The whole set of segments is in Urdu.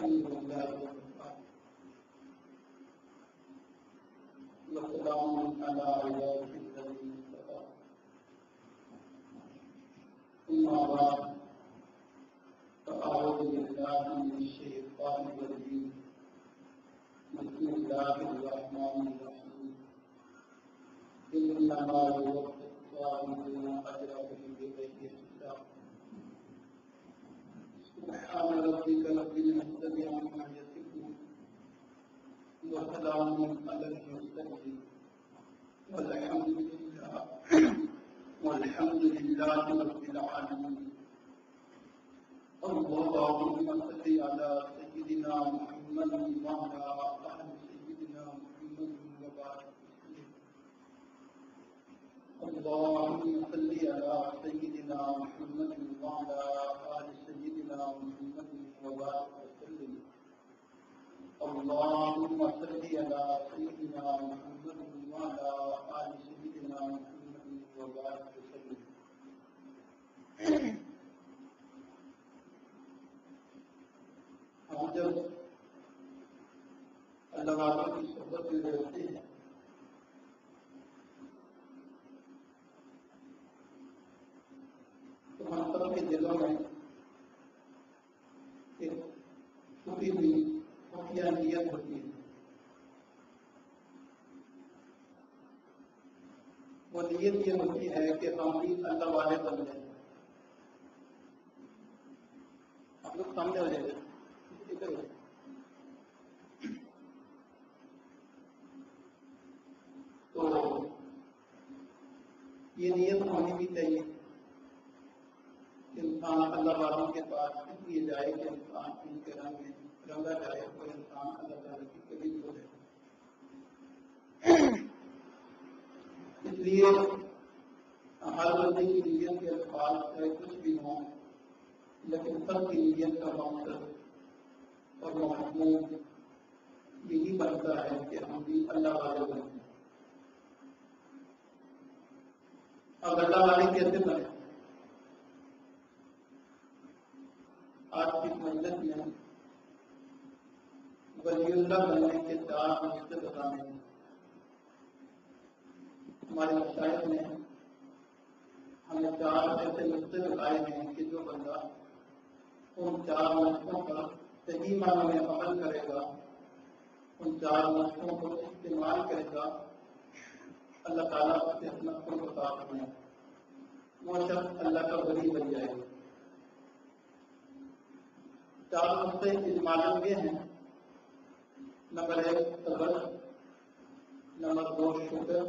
لله وسلام على عباده الذين اصطفى أما بعد فأعوذ بالله من الشيطان الرجيم بسم الله الرحمن الرحيم إنما يوفى الصابرون أجرهم بغير حساب سبحان ربك رب العزة عما يصفون وسلام على المرسلين والحمد لله رب العالمين. اللهم صل على سيدنا محمد وعلى آل سيدنا محمد وبارك وسلم. اللهم صل على سيدنا محمد وعلى آل سيدنا محمد وبارك وسلم. اللهم صل على سيدنا محمد وعلى آل سيدنا محمد وبارك وسلم. ہم جب اللہ والوں کی صحبت میں رہتے ہیں تو ہم سب کے دلوں میں ایک چھپی ہوئی خفیہ نیت ہوتی ہے. وہ نیت یہ ہوتی ہے کہ ہم بھی اللہ والے بن جائیں. آپ لوگ سامنے ہو جائیں. تو یہ نیت ہونی بھی چاہیے کہ انسان اللہ والوں کے پاس اس لیے جائے کہ انسان ان کے رنگ میں رنگا جائے اور انسان اللہ تعالیٰ کی قریب ہو جائے. اس لیے ہر بندے کی نیت کے الفاظ چاہے کچھ بھی ہوں لیکن سب کی نیت کا مقصد اور مضمون یہی بنتا ہے کہ ہم بھی اللہ والے بنیں. اب اللہ والے کیسے بنے؟ آج کی مجلس میں ولی اللہ بننے کے 4 نقطے بتانے ہیں. ہمارے مشائخ نے ہمیں 4 ایسے نقطے بتائے ہیں کہ جو بندہ ان 4 نقطوں پر صحیح معنوں میں عمل کرے گا، ان 4 نقطوں کو استعمال کرے گا، اللہ تعالیٰ سے اپنا قرب عطا فرمائے. وہ شخص اللہ کا ولی بن جائے گا. 4 نقطے اجمالاً یہ ہیں: نمبر 1 صبر، نمبر 2 شکر،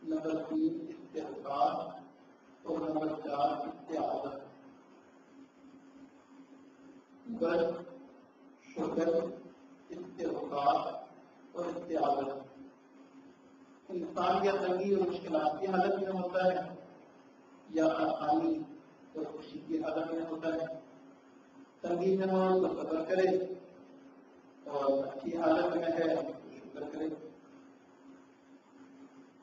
نمبر 3 استغفار اور نمبر 4 استعاذہ. صبر، شکر، استغفار اور استعاذہ. انسان یا تنگی اور مشکلات کی حالت میں ہوتا ہے یا آسانی اور خوشی کی حالت میں ہوتا ہے. تنگی میں ہو تو صبر کرے اور اچھی حالت میں ہے تو شکر کرے.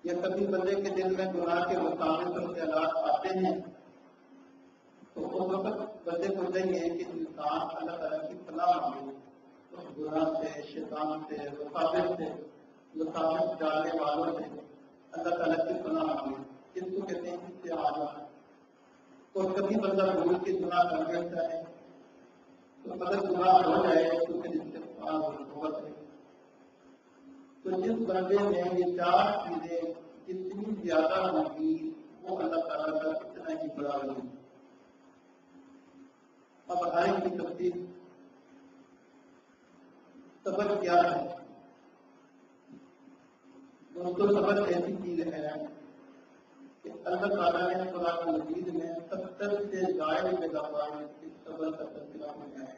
یا کبھی بندے کے دل میں گناہ کے مقابلے پر خیالات آتے ہیں تو اس وقت بندے کو چاہیے کہ انسان اللہ تعالیٰ کی پناہ مانگے. اس گناہ سے، شیطان سے، وساوس ڈالنے والوں سے اللہ تعالیٰ کی پناہ مانگے. اس کو کہتے ہیں استعاذہ. اور کبھی بندہ بھول کے گناہ کر بیٹھتا ہے تو اگر گناہ ہو جائے تو پھر استغفار اور توبہ کرے. تو جس بندے میں یہ 4 چیزیں جتنی زیادہ ہوں گی وہ اللہ تعالیٰ کا اتنا ہی بڑا ہوگی. اب ہر کی تفصیل. صبر کیا ہے؟ دوستوں، صبر ایسی چیز ہے کہ اللہ تعالیٰ نے قرآن مجید میں 70 سے زائد جگہ پر صبر کا تذکرہ کیا ہے.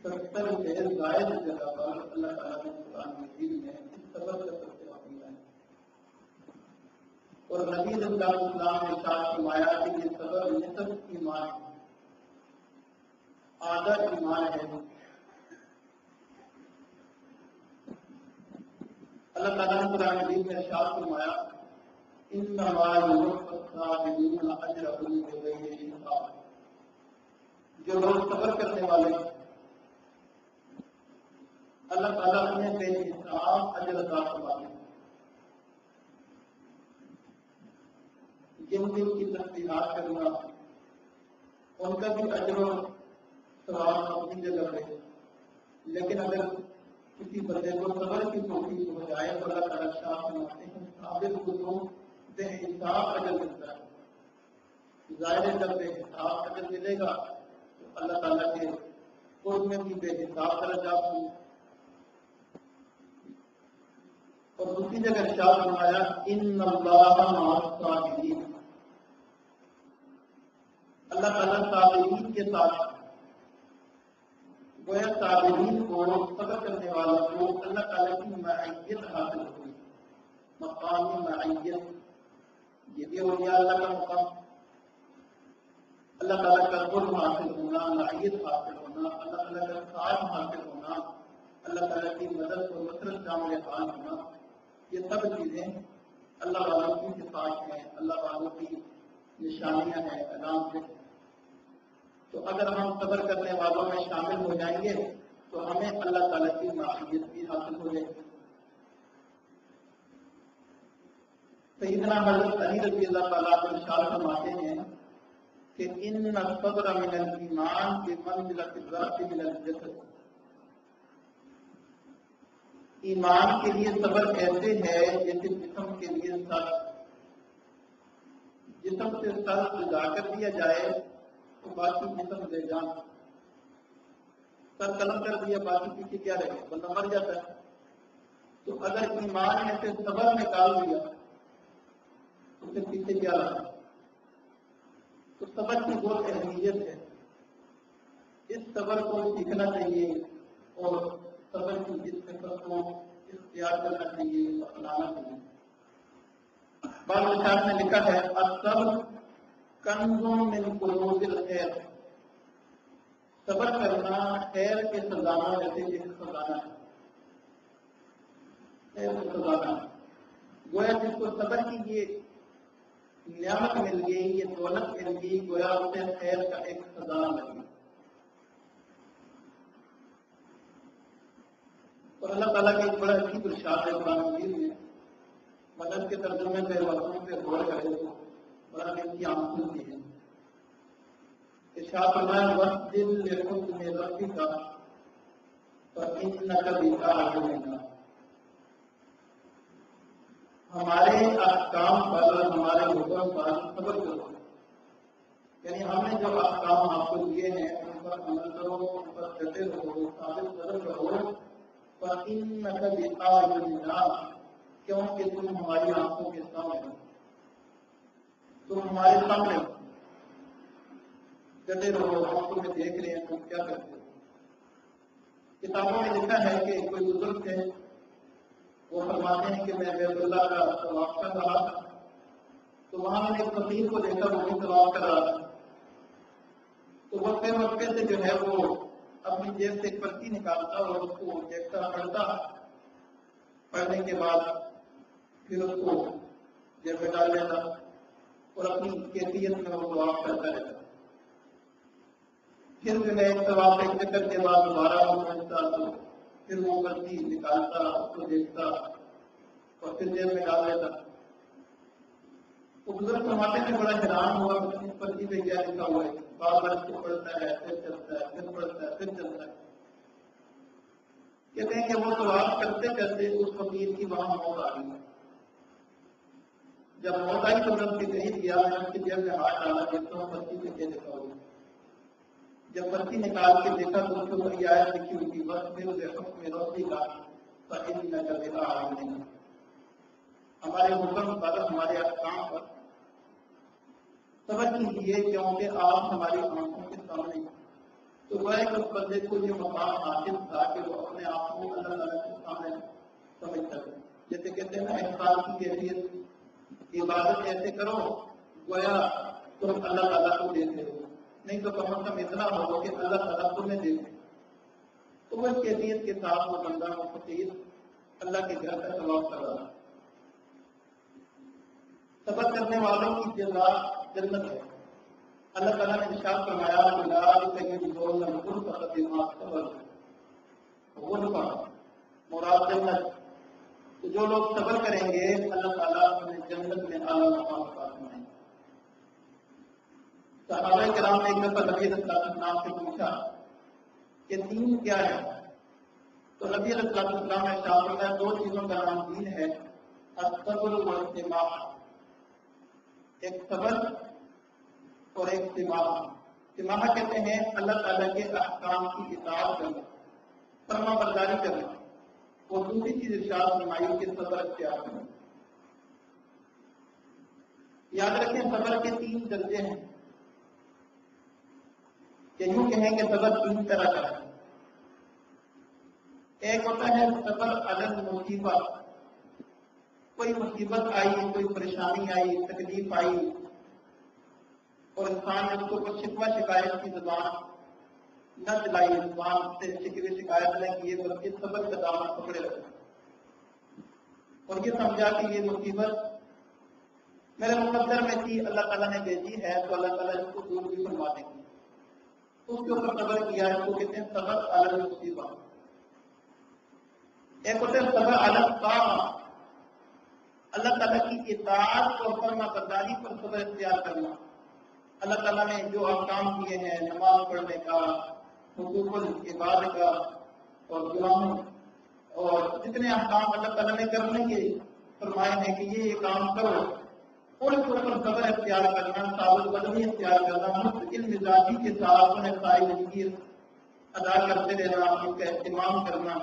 70 سے زائد جگہ پر اللہ تعالیٰ نے قرآن مجید میں صبر کا تذکرہ کیا ہے. اور نبی صلی اللہ علیہ وسلم نے ارشاد فرمایا کہ یہ صبر نصف ایمان ہے، آدھا ایمان ہے. اللہ تعالیٰ نے قرآن مجید میں ارشاد فرمایا انما یوفی الصابرون اجرهم بغیر حساب. جو لوگ صبر کرنے والے اللہ تعالیٰ انہیں بے حساب اجر عطا فرماتے ہیں۔ جن دن کی تسبیحات کرنا ان کا بھی اجر و ثواب اپنی جگہ پہ، لیکن اگر کسی بندے کو صبر کی توفیق ہو جائے تو اللہ تعالیٰ شاہ فرماتے ہیں ثابت کو بے حساب اجر ملتا ہے۔ ظاہر ہے جب بے حساب اجر ملے گا تو اللہ تعالیٰ کے قرب میں بھی بے حساب درجات ہوں۔ اور دوسری جگہ ارشاد فرمایا ان اللہ مع الصابرین، اللہ تعالیٰ صابرین کے ساتھ، گویا صابرین کو، صبر کرنے والوں کو اللہ تعالیٰ کی معیت حاصل ہوئی، مقام معیت، یہ بھی اولیاء اللہ کا مقام، اللہ تعالیٰ کا قرب حاصل ہونا، معیت حاصل ہونا، اللہ تعالیٰ کا ساتھ حاصل ہونا، اللہ تعالیٰ کی مدد و نصرت شامل حال ہونا، یہ سب چیزیں اللہ والوں کی صفات ہیں، اللہ والوں کی نشانیاں ہیں، علامتیں ہیں۔ تو اگر ہم صبر کرنے والوں میں شامل ہو جائیں گے تو ہمیں اللہ تعالیٰ کی معیت بھی حاصل ہو جائے گی۔ سیدنا حضرت علی رضی اللہ تعالیٰ عنہ ارشاد فرماتے ہیں کہ ان الصبر من الایمان بمنزلۃ الرأس من الجسد، ایمان کے لیے صبر ایسے ہے جیسے جسم کے لیے سر، جسم سے سر جدا کر دیا جائے تو باقی جسم دے جان، سر قلم کر دیا باقی پیچھے کیا رہے گا، بندہ مر جاتا ہے۔ تو اگر ایمان میں سے صبر نکال دیا تو پھر پیچھے کیا رہا؟ تو صبر کی بہت اہمیت ہے، اس صبر کو سیکھنا چاہیے اور صبر کی اس صفت کو اختیار کرنا چاہیے، اپنانا چاہیے۔ بعض مشاہد نے لکھا ہے الصبر کنز من کنوز الخیر، صبر کرنا خیر کے خزانوں میں سے ایک خزانہ ہے، خیر کا خزانہ۔ گویا جس کو صبر کی یہ نعمت مل گئی، یہ دولت مل گئی، گویا اسے خیر کا ایک خزانہ مل گیا۔ اور اللہ تعالیٰ کا ایک بڑا عجیب ارشاد ہے قرآن مجید میں، مدد کے ترجمے پہ وقتوں پہ غور کرے تو بڑا دل کی آنکھ کھلتی ہے۔ ارشاد فرمایا وَاسْجُدْ لِحُكْمِ رَبِّكَ فَإِنَّكَ بِأَعْيُنِنَا، ہمارے احکام پر، ہمارے حکم پر صبر کرو، یعنی ہم نے جو احکام آپ کو دیے ہیں ان پر عمل کرو، ان پر ڈٹے رہو، ثابت قدم رہو۔ فَإِنَّكَ بِأَعْيُنِنَا، کیونکہ تم ہماری آنکھوں کے سامنے ہو، تم ہمارے سامنے ہو، ڈٹے رہو، ہم تمہیں دیکھ رہے ہیں تم کیا کرتے ہو۔ کتابوں میں لکھا ہے کہ کوئی بزرگ تھے، وہ فرماتے ہیں کہ میں بیت اللہ کا طواف کر رہا تھا تو وہاں میں نے ایک فقیر کو دیکھا، وہ بھی طواف کر رہا تھا، تو وقفے وقفے سے جو ہے وہ اپنی جیب سے ایک پرچی نکالتا اور اس کو دیکھتا، پڑھتا، پڑھنے کے بعد پھر اس کو جیب میں ڈال لیتا اور اپنی کیفیت میں وہ طواف کرتا رہتا۔ پھر جو ہے طواف ایک چکر کے بعد دوبارہ وہ پڑھتا تو پھر وہ پرچی نکالتا، اس کو دیکھتا اور پھر جیب میں ڈال لیتا۔ وہ بزرگ فرماتے ہیں بڑا حیران ہوا کہ اس پرچی پہ کیا لکھا ہوا ہے، بار بار اس کو پڑھتا ہے، پھر چلتا ہے، پھر پڑھتا ہے، پھر چلتا ہے۔ کہتے ہیں کہ وہ طواف کرتے کرتے اس فقیر کی وہاں موت آ گئی۔ جب موت آئی تو میں اس کے قریب گیا، میں اس کی جیب میں ہاتھ ڈالا، دیکھتا ہوں پرچی پہ کیا لکھا ہوا ہے۔ جب پرچی نکال کے دیکھا تو اس کے اوپر یہ آیت لکھی ہوئی تھی وَاصْبِرْ لِحُكْمِ رَبِّكَ فَإِنَّكَ بِأَعْيُنِنَا، ہمارے حکم پر، ہمارے احکام پر صبر کیجیے کیونکہ آپ ہماری آنکھوں کے سامنے ہیں۔ تو وہ ایک اس بندے کو یہ مقام حاصل تھا کہ وہ اپنے آپ کو اللہ تعالیٰ کے سامنے سمجھتا ہے۔ جیسے کہتے ہیں نا احسان کی کیفیت، عبادت ایسے کرو گویا تم اللہ تعالیٰ کو دیکھتے ہو، نہیں تو کم از کم اتنا ہو کہ اللہ تعالیٰ تمہیں دیکھے۔ تو وہ اس کیفیت کے ساتھ وہ بندہ وہ فقیر اللہ کے گھر کا طواف کر رہا۔ صبر کرنے والوں کی جزا جنت ہے۔ اللہ تعالیٰ نے ارشاد فرمایا مراد جنت. تو جو لوگ صبر کریں گے اللہ تعالیٰ انہیں جنت میں اعلیٰ مقام عطا فرمائیں گے. صحابہ کرام نے ایک دفعہ نبی علیہ السلام سے پوچھا کہ دین کیا ہے؟ تو نبی علیہ السلام نے ارشاد فرمایا دو چیزوں کا نام دین ہے، الصبر والاستماع. ایک صبر اور ایک استماع. استماع کہتے ہیں اللہ تعالیٰ کے احکام کی اطاعت کرنا، فرما برداری کرنا. اور دوسری چیز ارشاد فرمائی کہ صبر اختیار کرنا. یاد رکھیں صبر کے 3 درجے ہیں، کہ یوں کہیں کہ صبر 3 طرح کا ہے. ایک ہوتا ہے صبر علی المصیبہ. کوئی مصیبت آئی، کوئی پریشانی آئی، تکلیف آئی اور انسان نے اس کو کوئی شکوہ شکایت کی زبان نہ چلائی، زبان سے شکوے شکایت نہ کیے، بلکہ صبر کا دامن پکڑے رکھا اور یہ سمجھا کہ یہ مصیبت میرے مقدر میں تھی، اللہ تعالیٰ نے بھیجی ہے تو اللہ تعالیٰ اس کو دور بھی فرما دیں گے. اس کے اوپر صبر کیا، اس کو کہتے ہیں صبر علی المصیبہ. ایک ہوتا ہے صبر علی الطاعہ، اللہ تعالیٰ کی اطاعت اور فرما برداری پر صبر اختیار کرنا. اللہ تعالیٰ نے جو احکام کیے ہیں، نماز پڑھنے کا، حقوق العباد کا اور گناہوں اور جتنے احکام اللہ تعالیٰ نے کرنے کے فرمائے ہیں کہ یہ کام کرو، ان کے اوپر صبر اختیار کرنا، ثابت قدمی اختیار کرنا، مستقل مزاجی کے ساتھ انہیں ساری زندگی ادا کرتے رہنا، ان کا اہتمام کرنا،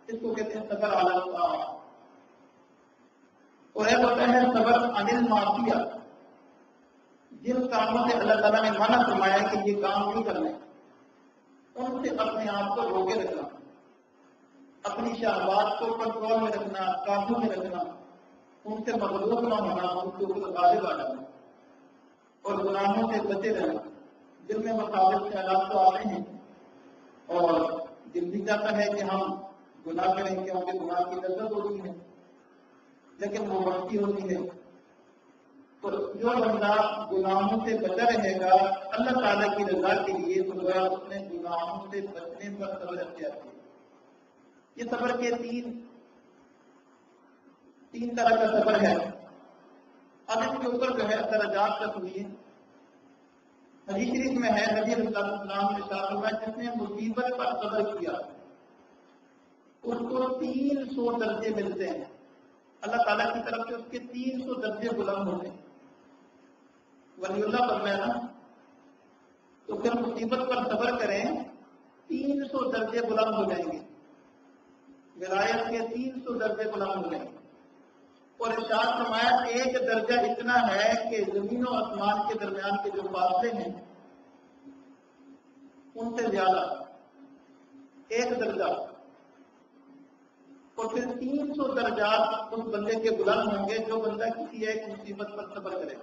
اس کو کہتے ہیں صبر علی الطاعہ. اور ایک ہوتا ہے صبر عن المعصیہ. جن کاموں سے اللہ تعالیٰ نے منع فرمایا کہ یہ کام نہیں کرنے، ان سے اپنے آپ کو روکے رکھنا، اپنی شہوات کو کنٹرول میں رکھنا، قابو میں رکھنا، ان سے مغلوب نہ ہونا، ان کے اوپر غالب آ جانا اور گناہوں سے بچے رہنا. دل میں مخالف خیالات تو آتے ہیں اور دل بھی چاہتا ہے کہ ہم گناہ کریں، کیونکہ گناہ کی لذت ہوتی ہے لیکن وہ بڑھتی ہوتی ہے. تو جو بندہ گناہوں سے بچا رہے گا اللہ تعالیٰ کی رضا کے لیے، تو گویا اس نے گناہوں سے بچنے پر صبر اختیار کیا. یہ صبر کے تین طرح کا صبر ہے. اب اس کے اوپر جو ہے درجات کا سنیے. حدیث شریف میں ہے نبی علیہ السلام نے ارشاد فرمایا جس نے مصیبت پر صبر کیا اس کو 300 درجے ملتے ہیں. اللہ تعالیٰ کی طرف سے اس کے 300 درجے بلند ہوتے ہیں. ولی اللہ فرمایا نا، تو پھر مصیبت پر صبر کریں 300 درجے بلند ہو جائیں گے. ولایت کے 300 درجے بلند ہو جائیں گے. اور ارشاد فرمایا ایک درجہ اتنا ہے کہ زمین و آسمان کے درمیان کے جو فاصلے ہیں ان سے زیادہ ایک درجہ. اور پھر 300 درجات اس بندے کے بلند ہوں گے جو بندہ کسی ایک مصیبت پر صبر کرے.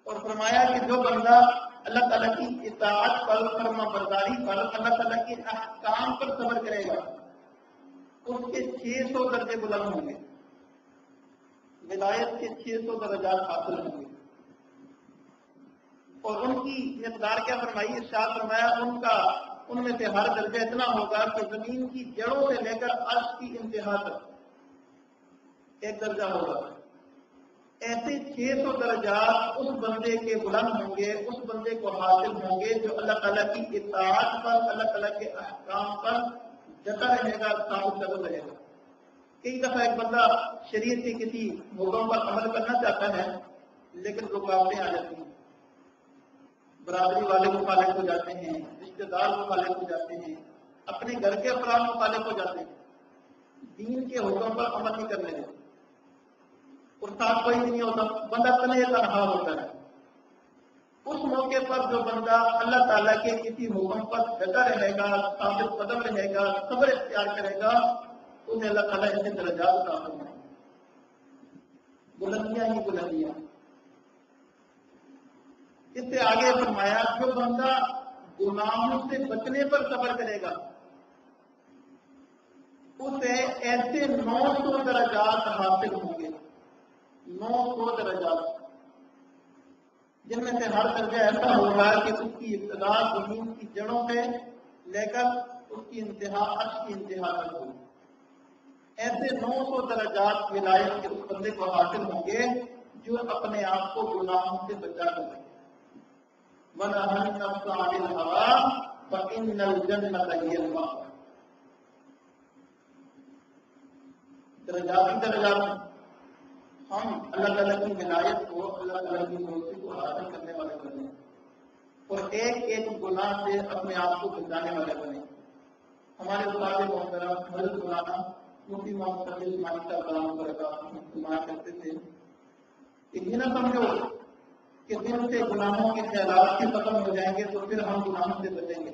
اور فرمایا کہ جو بندہ اللہ تعالیٰ کی اطاعت پر، فرما برداری پر، اللہ تعالیٰ کے احکام پر صبر کرے گا اس کے 600 درجے بلند ہوں گے. ولایت کے 600 درجات حاصل ہوں گے. اور ان کی مقدار کیا فرمائی؟ ارشاد فرمایا ان میں سے ہر درجہ اتنا ہوگا کہ زمین کی جڑوں سے لے کر عرش کی انتہا تک ایک درجہ ہوگا. ایسے 600 درجات اس بندے کے بلند ہوں گے، اس بندے کو حاصل ہوں گے جو اللہ تعالیٰ کی اطاعت پر، اللہ تعالیٰ کے احکام پر جتا رہے گا، ثابت قدم رہے گا. کئی دفعہ ایک بندہ شریعت کے کسی حکم پر عمل کرنا چاہتا ہے لیکن رکاوٹیں آ جاتی ہیں. برادری والے مخالف ہو جاتے ہیں، رشتے دار مخالف ہو جاتے ہیں، اپنے گھر کے افراد مخالف ہو جاتے ہیں، دین کے حکم پر عمل نہیں کرنے دیتے اور ساتھ کوئی نہیں ہوتا، بندہ تنہا ہوتا ہے. اس موقع پر جو بندہ اللہ تعالیٰ کے کسی حکم پر ڈٹا رہے گا، ثابت قدم رہے گا، صبر اختیار کرے گا، انہیں اللہ تعالیٰ ایسے درجات عطا فرمائے گا، بلندیاں ہی بلندیاں. اس سے آگے فرمایا جو بندہ گناہوں سے بچنے پر صبر کرے گا اسے ایسے 900 درجات حاصل ہوں گے. 900 درجات جن میں سے ہر درجہ ایسا ہوگا کہ اس کی ابتدا زمین کی جڑوں سے لے کر اس کی انتہا عرش کی انتہا تک ہوگی. ایسے 900 درجات ولایت کے اس بندے کو حاصل ہوں گے جو اپنے آپ کو گناہوں سے بچا کر رکھے. وَنَهَى النَّفْسَ عَنِ الْهَوَىٰ فَإِنَّ الْجَنَّةَ هِيَ الْمَأْوَىٰ. درجات ہی درجات ہم اللہ تعالیٰ کی ولایت کو، اللہ تعالیٰ کی دوستی کو حاصل کرنے والے بنے اور ایک ایک گناہ سے اپنے آپ کو بچانے والے بنے. ہمارے استاد محترم حضرت مولانا مفتی محمد صلی اسماعیل صاحب کلام برکاتہ استعمال کرتے تھے کہ یہ نہ سمجھو کہ دل سے گناہوں کے خیالات کے ختم ہو جائیں گے تو پھر ہم گناہوں سے بچیں گے،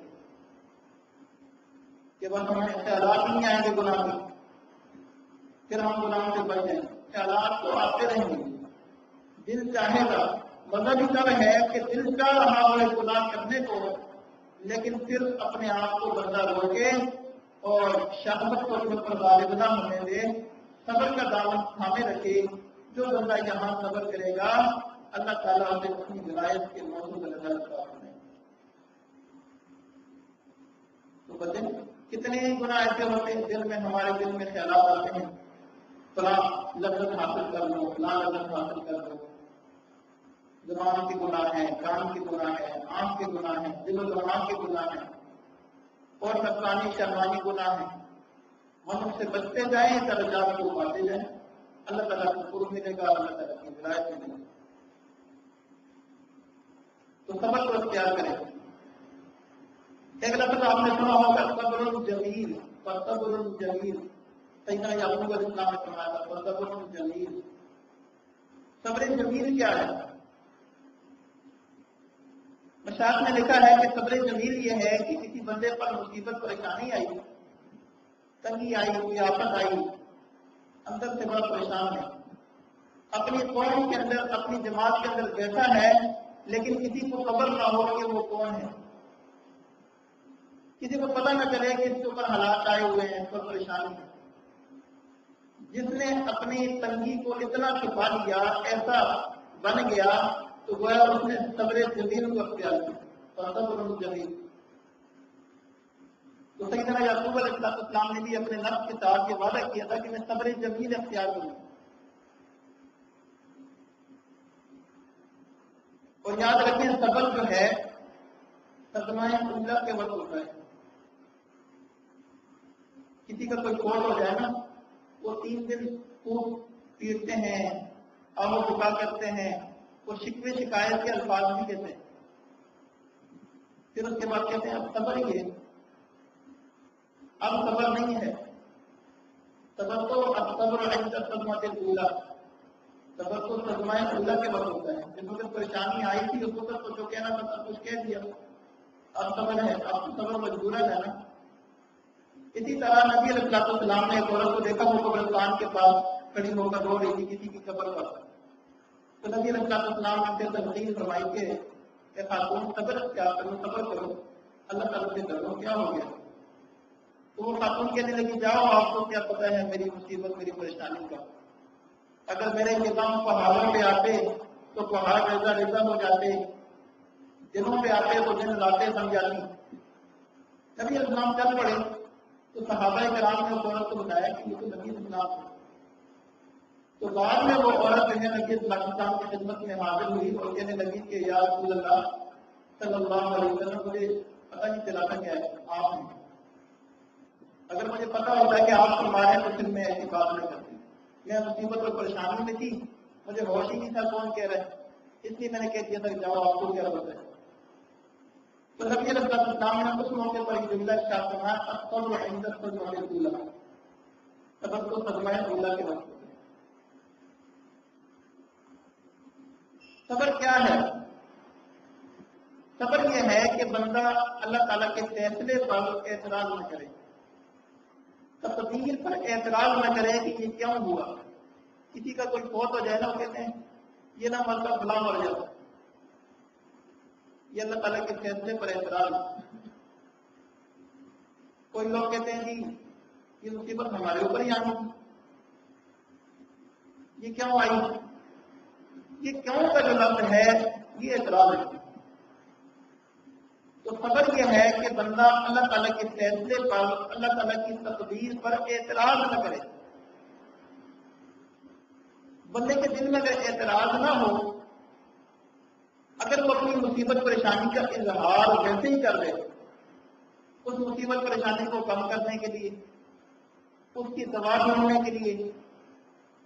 کہ بس ہمیں خیالات ہی نہیں آئیں گے گناہ کے پھر ہم گناہوں سے بچ جائیں گے. خیالات تو آتے رہیں گے، دل چاہے گا. مطلب یہ سب ہے کہ دل چاہ رہا ہو گناہ کرنے کو، لیکن پھر اپنے آپ کو بندہ روکے اور شہوت کو اپنے پر غالب نہ ہونے دے، صبر کا دامن تھامے رکھے. جو بندہ یہاں صبر کرے گا اللہ تعالیٰ اسے اپنی ولایت کے موضوع کا نظر رکھتا ہے. تو بچے کتنے گناہ ایسے ہوتے ہیں دل میں، ہمارے دل میں خیالات آتے ہیں فلاں لذت حاصل کر لو، فلاں لذت حاصل کر لو. زبان کے گناہ ہیں، کان کے گناہ ہیں، آنکھ کے گناہ ہیں، دل و دماغ کے گناہ ہیں اور نفسانی شرمانی گناہ ہیں. ہم ان سے بچتے جائیں، درجات کو پاتے جائیں، اللہ تعالیٰ کو قرب ملے گا، اللہ تعالیٰ کی ولایت ملے گی. تو صبر کو اختیار کریں. ایک لفظ آپ نے سنا ہوگا صبر جمیل، صبر جمیل. سیدنا یعقوب علیہ السلام نے فرمایا تھا صبر جمیل. صبر جمیل کیا ہے؟ مشاہد نے لکھا ہے کہ صبر جمیل یہ ہے کہ کسی بندے پر مصیبت پریشانی آئی، تنگی آئی، کوئی آفت آئی، اندر سے بڑا پریشان ہے، اپنی قوم کے اندر، اپنی جماعت کے اندر بیٹھا ہے، لیکن کسی کو خبر نہ ہو کہ وہ کون ہے، کسی کو پتہ نہ چلے کہ اس کے اوپر حالات آئے ہوئے ہیں، اس پر پریشانی ہے. جس نے اپنی تنگی کو اتنا چھپا لیا، ایسا بن گیا، تو گویا اس نے صبر جمیل کو اختیار کیا. صبر جمیل. تو سیدنا یعقوب علیہ السلام نے بھی اپنے نفس کے ساتھ یہ وعدہ کیا تھا کہ میں صبر جمیل اختیار کروں. اور یاد رکھیں صبر جو ہے صدمہ اولیٰ کے وقت ہوتا ہے. کسی کا کوئی فوت ہو جائے نا، وہ 3 دن خوب پیٹتے ہیں، آہو بکا کرتے ہیں، وہ شکوے شکایت کے الفاظ بھی کہتے ہیں. پھر اس کے بعد کہتے ہیں اب صبر ہی ہے، اب صبر نہیں ہے. صبر تو اب صبر عند الصدمۃ الاولیٰ، صبر تو صدمہ اولیٰ کے وقت ہوتا ہے. جس وقت پریشانی آئی تھی اس وقت تو جو کہنا تھا سب کچھ کہہ دیا، اب صبر ہے، اب صبر مجبورن ہے نا. اسی طرح نبی علیہ السلام نے ایک عورت کو دیکھا وہ قبرستان کے پاس کھڑی ہو کر رو رہی تھی کسی کی قبر پر. تو نبی علیہ السلام نے تلقین فرمائی کہ خاتون صبر اختیار کرو، صبر کرو، اللہ تعالیٰ سے ڈرو، کیا ہو گیا؟ تو وہ خاتون کہنے لگی جاؤ، آپ کو کیا پتہ ہے میری مصیبت، میری پریشانی کا. اگر میرے نظام پہاڑوں پہ آتے تو پہاڑ ریزہ ریزہ ہو جاتے، دنوں پہ آتے تو دن راتیں بن جاتی. نبی علیہ السلام چل پڑے تو صحابہ کرام نے اس عورت کو بتایا کہ یہ تو نبی السلام ہے. تو بعد میں وہ عورت جو ہے نبی السلام کی خدمت میں حاضر ہوئی اور کہنے لگی کہ یا رسول اللہ صلی اللہ علیہ وسلم، مجھے پتہ نہیں چلا تھا کہ آپ ہیں. اگر مجھے پتہ ہوتا کہ آپ فرما رہے ہیں تو پھر میں ایسی بات نہ کرتی. میں مصیبت اور پریشانی میں تھی، مجھے ہوش ہی نہیں تھا کون کہہ رہا ہے، اس لیے میں نے کہہ دیا تھا کہ جاؤ، آپ کو کیا پتہ ہے. تو نبی علیہ السلام نے اس موقع پر یہ جملہ ارشاد فرمایا الصبر عند الصدمۃ الاولیٰ. صبر تو صدمہ اولیٰ کے وقت. صبر کیا ہے؟ صبر یہ ہے کہ بندہ اللہ تعالیٰ کے فیصلے پر اعتراض نہ کرے، تقدیر پر اعتراض نہ کرے کہ یہ کیوں ہوا. کسی کا کوئی فوت ہو جائے نا، وہ کہتے ہیں یہ نہ مرتا فلاں مر جاتا، یہ اللہ تعالیٰ کے فیصلے پر اعتراض. کوئی لوگ کہتے ہیں جی یہ مصیبت ہمارے اوپر ہی آنی، یہ کیوں آئی. یہ کیوں کا جو لفظ ہے یہ اعتراض ہے. تو صبر یہ ہے کہ بندہ اللہ تعالیٰ کے فیصلے پر، اللہ تعالیٰ کی تقدیر پر اعتراض نہ کرے. بندے کے دل میں اگر اعتراض نہ ہو، اگر وہ اپنی مصیبت پریشانی کا اظہار ویسے ہی کر دے، اس مصیبت پریشانی کو کم کرنے کے لیے، اس کی دوا ڈھونڈنے کے لیے،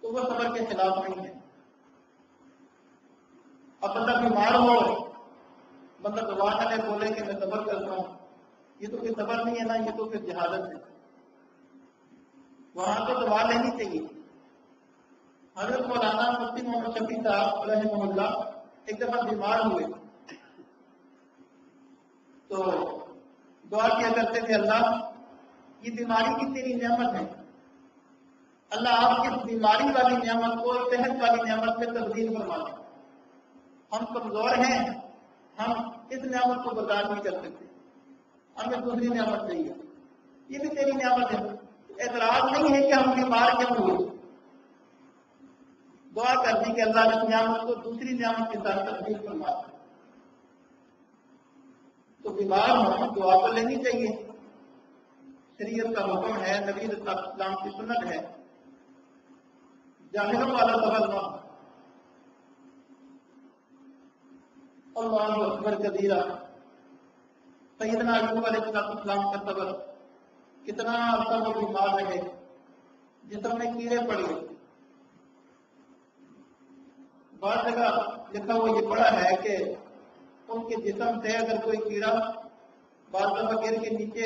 تو وہ صبر کے خلاف نہیں ہے. اب بندہ بیمار ہو، بندہ دوا نہ لے، بولے کہ میں صبر کرتا ہوں، یہ تو کوئی صبر نہیں ہے نا، یہ تو پھر جہالت ہے. وہاں تو دوا لینی چاہیے. حضرت مولانا مفتی محمد شفیع صاحب رحمہ اللہ ایک دفعہ بیمار ہوئے تو دعا کیا کرتے تھے، اللہ یہ بیماری کی تیری نعمت ہے، اللہ آپ اس بیماری والی نعمت کو صحت والی نعمت سے تبدیل فرما دیں. ہم کمزور ہیں، ہم اس نعمت کو برداشت نہیں کر سکتے، ہمیں دوسری نعمت چاہیے، یہ بھی تیری نعمت ہے. اعتراض نہیں ہے کہ ہم بیمار کیوں ہوئے، دعا کر دی کہ اللہ اس نعمت کو دوسری نعمت کے ساتھ تبدیل فرما دے. تو بیمار ہوں دعا تو لینی چاہیے، شریعت کا حکم ہے، نبی اسلام کی سنت ہے. جاہلوں والا صبر نہ، اللہ اکبر کبیرہ. سیدنا ایوب علیہ السلام کا صبر، کتنا عرصہ وہ بیمار رہے، جسم میں کیڑے پڑ گئے. بعض جگہ لکھا ہوا یہ پڑا ہے کہ ان کے جسم سے اگر کوئی کیڑا بعض دفعہ گر کے نیچے،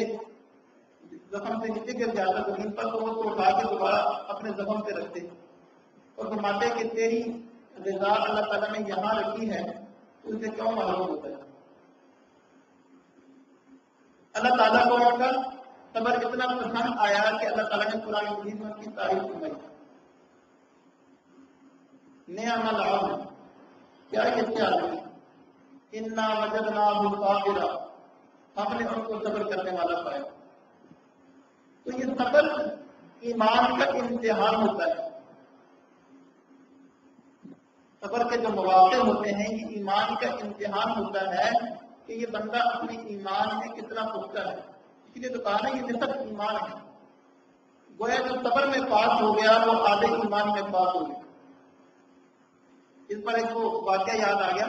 زخم سے نیچے گر جاتا زمین پر، تو وہ اس کو اٹھا کے دوبارہ اپنے زخم پہ رکھتے اور فرماتے کہ تیری رضا اللہ تعالیٰ نے یہاں رکھی ہے، تو اسے کیوں محروم ہوتا ہے. اللہ تعالیٰ کو ان کا صبر اتنا پسند آیا کہ اللہ تعالیٰ نے قرآن مجید میں ان کی تعریف فرمائی. نعم العبد، کیا یہ اچھے آدمی، انا وجدناہ صابرا، ہم نے ان کو صبر کرنے والا پایا. تو یہ صبر ایمان کا امتحان ہوتا ہے. صبر کے جو مواقع ہوتے ہیں یہ ایمان کا امتحان ہوتا ہے کہ یہ بندہ اپنے ایمان میں کتنا پختہ ہے. اس لیے تو کہا نا یہ نصف ایمان ہے. گویا جو صبر میں پاس ہو گیا وہ آدھے ایمان میں پاس ہو گیا. اس پر ایک وہ واقعہ یاد آ گیا.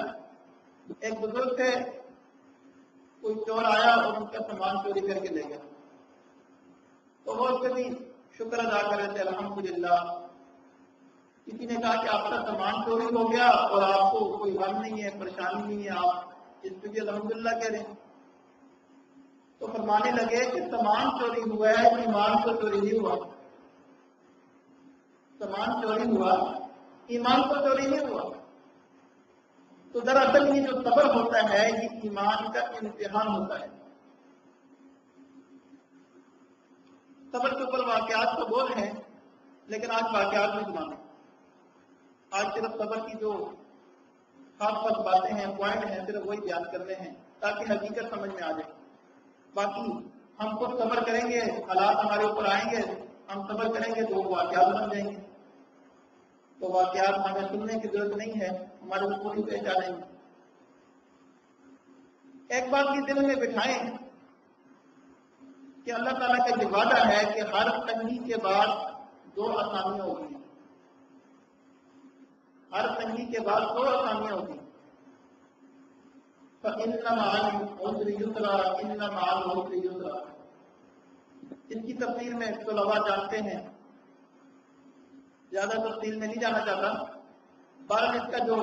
ایک بزرگ تھے، کوئی چور آیا اور ان کا سامان چوری کر کے لے گیا. تو وہ اس کے بھی شکر ادا کر رہے تھے، الحمدللہ. کسی نے کہا کہ آپ کا سامان چوری ہو گیا اور آپ کو کوئی غم نہیں ہے، پریشانی نہیں ہے، آپ اس پہ بھی الحمدللہ کہہ رہے ہیں. تو فرمانے لگے کہ سامان چوری ہوا ہے، ایمان کو چوری نہیں ہوا. سامان چوری ہوا، ایمان کو چوری نہیں ہوا. تو دراصل یہ جو صبر ہوتا ہے یہ ایمان کا امتحان ہوتا ہے. صبر کے اوپر واقعات تو بول ہیں، لیکن آج واقعات نہیں سنانے. آج صرف صبر کی جو خاص خاص باتیں ہیں، پوائنٹ ہیں، صرف وہی بیان کرنے ہیں تاکہ حقیقت سمجھ میں آ جائے. باقی ہم خود صبر کریں گے، حالات ہمارے اوپر آئیں گے، ہم صبر کریں گے تو وہ واقعات بن جائیں گے. تو واقعات ہمیں سننے کی ضرورت نہیں ہے، ہمارے اوپر ہی پیش آ جائیں گے. ایک بات کی دل میں بٹھائیں کہ اللہ تعالیٰ کا یہ وعدہ ہے کہ ہر تنگی کے بعد دو آسانیاں ہوگی. ہر تنگی کے بعد دو آسانیاں ہوگی. فَإِنَّ مَعَ الْعُسْرِ يُسْرًا إِنَّ مَعَ الْعُسْرِ يُسْرًا. اس کی تفسیر میں طلباء جانتے ہیں، زیادہ تفصیل میں نہیں جانا چاہتا. بہرحال اس کا جو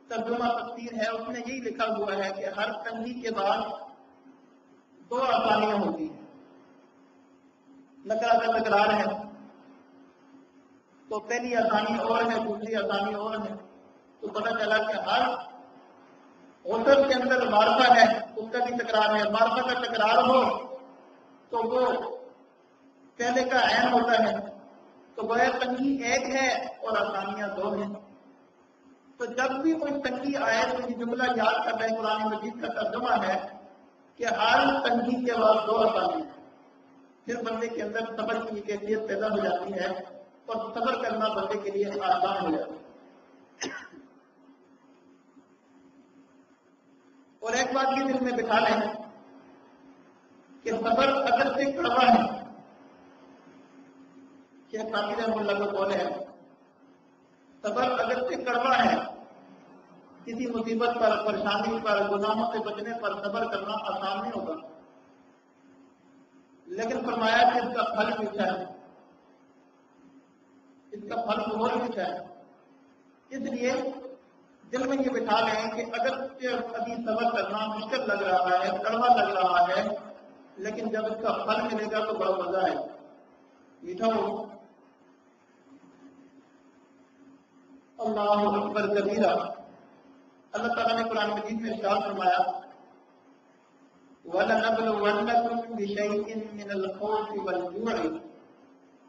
ترجمہ تفسیر ہے اس میں یہی لکھا ہوا ہے کہ ہر تنگی کے بعد دو آسانیاں ہوتی ہیں. نکرا کا تکرار ہے، تو پہلی آسانی اور ہے، دوسری آسانی اور ہے. تو پتہ چلا کہ ہر عسر کے اندر معرفہ ہے، اس کا بھی تکرار ہے. معرفہ کا تکرار ہو تو وہ پہلے کا عین ہوتا ہے. تو گویا تنگی ایک ہے اور آسانیاں دو ہیں. تو جب بھی کوئی تنگی آئے تو یہ جملہ یاد کرنا ہے. قرآن مجید کا ترجمہ ہے کہ ہر تنگی کے بعد دو آسانی ہیں. پھر بندے کے اندر صبر کی کیفیت پیدا ہو جاتی ہے اور صبر کرنا بندے کے لیے آسان ہو جاتا ہے. اور ایک بات بھی دل میں بٹھا لیں کہ صبر اگر سے کڑوا ہے، شیخ صافی رحمہ اللہ کو بولے ہیں صبر اگر سے کڑوا ہے، کسی مصیبت پر، پریشانی پر، گناہوں سے بچنے پر صبر کرنا آسان نہیں ہوگا، لیکن فرمایا کہ اس کا پھل میٹھا ہے، اس کا پھل بہت میٹھا ہے۔ اس لیے دل میں یہ بٹھا لیں کہ اگر ابھی صبر کرنا مشکل لگ رہا ہے، کڑوا لگ رہا ہے، لیکن جب اس کا پھل ملے گا تو بڑا مزہ ہے، میٹھا ہو۔ اللہ اکبر کبیرہ، اللہ تعالیٰ نے قرآن مجید میں ارشاد فرمایا وَلَنَبْلُوَنَّكُمْ بِشَيْءٍ مِّنَ الْخَوْفِ وَالْجُوعِ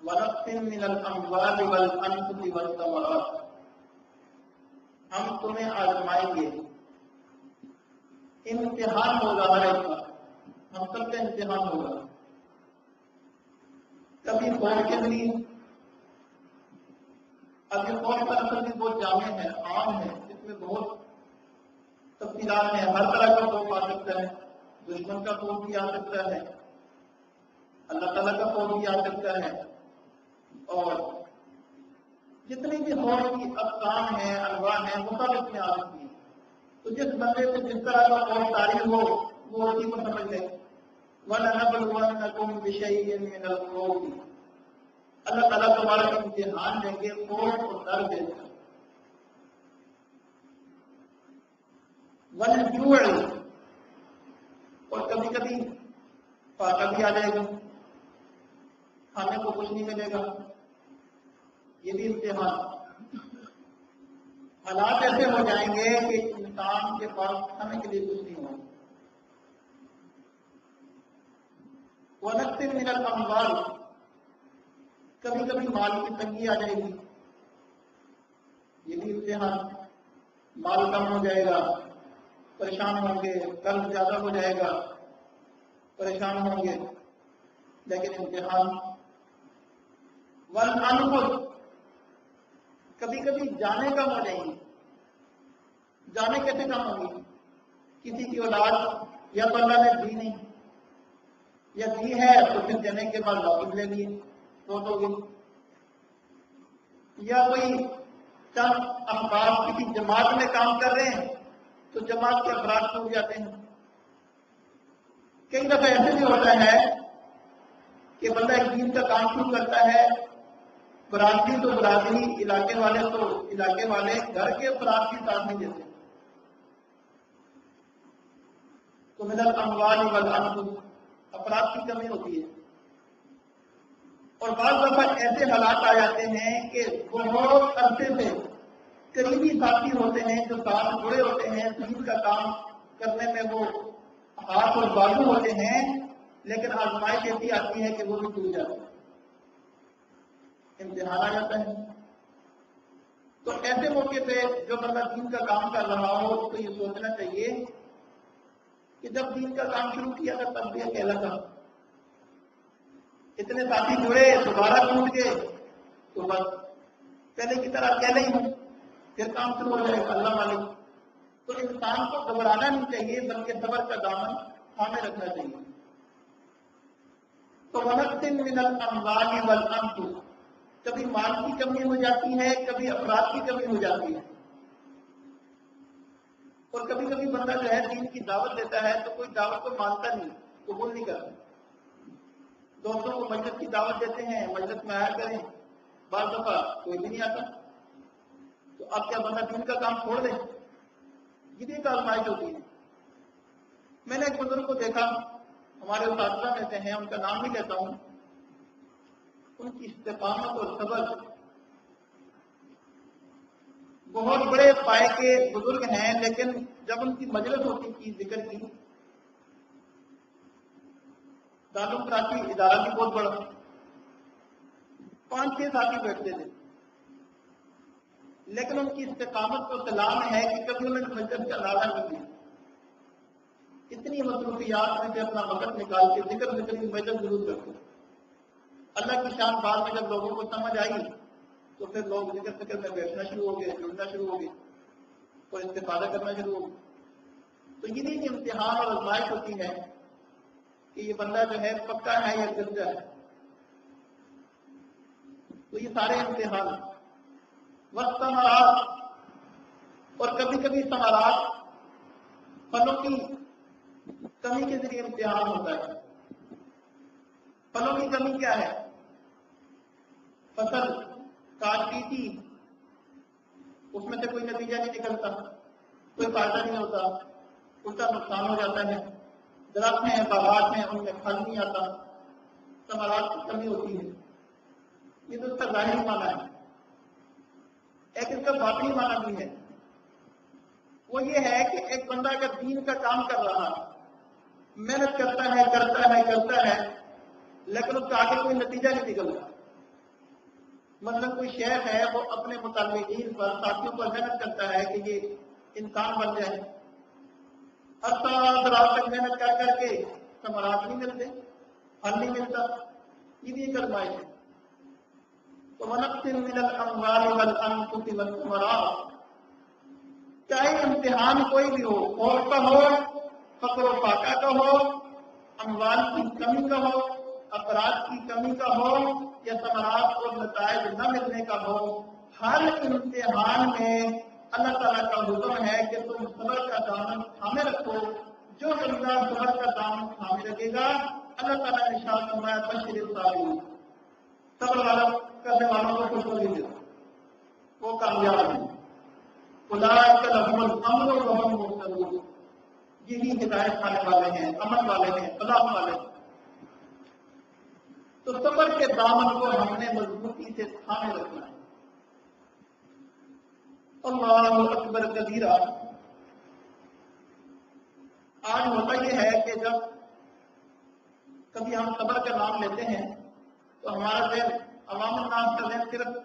وَنَقْصٍ مِّنَ الْأَمْوَالِ وَالْأَنفُسِ وَالثَّمَرَاتِ، ہم تمہیں آزمائیں گے، امتحان ہوگا ہر ایک کا، ہم سب کا امتحان ہوگا، کبھی خوف کے لیے، اب یہ خوف کا اثر بھی بہت جامع ہے، عام ہے، اس میں بہت تفصیلات ہیں، ہر طرح کا خوف آ سکتا ہے، دشمن کا خوف بھی آ سکتا ہے، اللہ تعالیٰ کا خوف بھی آ سکتا ہے، اور جتنی بھی خوف کی اقسام ہیں، انواع ہیں، وہ سب اس میں آ سکتی ہیں۔ تو جس بندے کو جس طرح کا خوف طاری ہو وہ اسی کو سمجھ لے۔ وَلَنَبْلُوَنَّكُمْ بِشَيْءٍ مِّنَ الْخَوْفِ، اللہ تعالیٰ تمہارا امتحان لیں گے خوف اور ڈر دے کر، وَالْجُوعِ، اور کبھی کبھی فاقہ بھی آ جائے گا، کھانے کو کچھ نہیں ملے گا، یہ بھی امتحان، حالات ایسے ہو جائیں گے کہ انسان کے پاس کھانے کے لیے کچھ نہیں ہوگا۔ وَنَقْصٍ مِّنَ الْأَمْوَالِ، کبھی کبھی مال کی تنگی آ جائے گی، یہ بھی امتحان، مال کم ہو جائے گا، پریشان ہوں گے، قرض زیادہ ہو جائے گا، پریشان ہوں گے، لیکن امتحان۔ وَالْأَنفُسِ، کبھی کبھی جانیں کم ہو جائیں گی، جانیں کیسے کم ہوں گی؟ کسی کی اولاد یا تو اللہ نے دی نہیں، یا دی ہے تو پھر دینے کے بعد واپس لے لیے، فوت ہو گئی، یا کوئی چند احباب کسی جماعت میں کام کر رہے ہیں تو جماعت کے افراد ٹوٹ جاتے ہیں۔ کئی دفعہ ایسے بھی ہوتا ہے کہ بندہ ایک دین کا کام شروع کرتا ہے، برادری تو برادری، علاقے والے تو علاقے والے، گھر کے افراد بھی ساتھ نہیں دیتے، تو من الاموال والانفس، افراد کی کمی ہوتی ہے، اور بعض دفعہ ایسے حالات آ جاتے ہیں کہ بہت عرصے سے قریبی ساتھی ہوتے ہیں جو ساتھ جڑے ہوتے ہیں، دین کا کام کرنے میں وہ ہاتھ اور بازو ہوتے ہیں، لیکن آزمائش ایسی آتی ہے کہ وہ بھی ٹوٹ جاتے ہیں، امتحان آ جاتا ہے۔ تو ایسے موقع پہ جو بندہ دین کا کام کر رہا ہو اس کو یہ سوچنا چاہیے کہ جب دین کا کام شروع کیا تھا تب بھی اکیلا تھا، اتنے ساتھی جڑے دوبارہ ٹوٹ گئے تو بس پہلے کی طرح اکیلے ہی ہوں، پھر کام شروع ہو جائے گا، اللہ مالک۔ تو انسان کو گھبرانا نہیں چاہیے بلکہ صبر کا دامن تھامے رکھنا چاہیے۔ تو وَنَقْصٍ مِّنَ الْأَمْوَالِ وَالْأَنفُسِ، کبھی مال کی کمی ہو جاتی ہے، کبھی افراد کی کمی ہو جاتی ہے، اور کبھی کبھی بندہ جو ہے دین کی دعوت دیتا ہے تو کوئی دعوت کو مانتا نہیں، قبول نہیں کرتا۔ دوستوں کو مجلس کی دعوت دیتے ہیں، مجلس میں آیا کریں، بعض دفعہ کوئی بھی نہیں آتا، تو اب کیا بندہ دین کا کام چھوڑ دے؟ یہ بھی ایک آزمائش ہوتی ہے۔ میں نے ایک بزرگ کو دیکھا، ہمارے اساتذہ میں سے ہیں، ان کا نام نہیں لیتا ہوں، ان کی استقامت اور صبر، بہت بڑے پائے کے بزرگ ہیں، لیکن جب ان کی مجلس ہوتی تھی ذکر کی، دارالعلوم کراچی ادارہ بھی بہت بڑا، 5-6 ساتھی بیٹھتے تھے، لیکن ان کی استقامت کو سلام ہے کہ کبھی انہوں نے مجلس کا نعرہ نہیں دیا، اتنی مصروفیات میں سے اپنا وقت نکال کے ذکر کی مجلس ضرور کرتے۔ اللہ کی شان بعد میں جب لوگوں کو سمجھ آئی تو پھر لوگ ذکر میں بیٹھنا شروع ہو گئے، جڑنا شروع ہو گئے اور استفادہ کرنا شروع ہو گئے۔ تو یہ نہیں امتحان اور آزمائش ہوتی ہے کہ یہ بندہ جو ہے پکا ہے یا گرجا ہے. تو یہ سارے امتحان وقت ثمرات، اور کبھی کبھی ثمرات پھلوں کی کمی کے ذریعے امتحان ہوتا ہے. پھلوں کی کمی کیا ہے؟ فصل کاٹ کی تھی، اس میں سے کوئی نتیجہ نہیں نکلتا، کوئی فائدہ نہیں ہوتا، الٹا نقصان ہو جاتا ہے. درخت ہیں، باغات ہیں، ان میں پھل نہیں آتا، ثمرات کی کمی ہوتی ہے. یہ تو اس کا ظاہری معنی ہے. ایک اس کا باطنی معنی بھی ہے. وہ یہ ہے کہ ایک بندہ اگر دین کا کام کر رہا محنت کرتا ہے لیکن اس کا آگے کوئی نتیجہ نہیں نکلتا. مثلا کوئی شیخ ہے، وہ اپنے متعلقین پر، ساتھیوں پر محنت کرتا ہے کہ یہ انسان بن جائے، رات تک محنت کر کے ثمرات نہیں ملتے، پھل نہیں ملتا. یہ بھی ایک آزمائش ہے. تو وَنَقْصٍ مِّنَ الْأَمْوَالِ وَالْأَنفُسِ وَالثَّمَرَاتِ، چاہے امتحان کوئی بھی ہو، خوف کا ہو، فقر و فاقہ کا ہو، اموال کی کمی کا ہو، افراد کی کمی کا ہو، یا ثمرات اور نتائج نہ ملنے کا ہو، ہر امتحان میں اللہ تعالیٰ کا حکم ہے کہ تم صبر کا دامن تھامے رکھو. جو بندہ صبر کا دامن تھامے رکھے گا، اللہ تعالیٰ نے ارشاد فرمایا بشر الصابرین، صبر کرنے والوں کو خوشخبری دو، وہ کامیاب ہیں. اولئک لهم الامن وهم مهتدون، یہی ہدایت پانے والے ہیں، امن والے ہیں، فلاح والے ہیں. تو صبر کے دامن کو ہم نے مضبوطی سے تھامے رکھنا ہے. اللہ اکبر کبیرہ. آج ہوتا یہ ہے کہ جب کبھی ہم صبر کا نام لیتے ہیں تو ہمارا ذہن عوام الناس کا ذہن صرف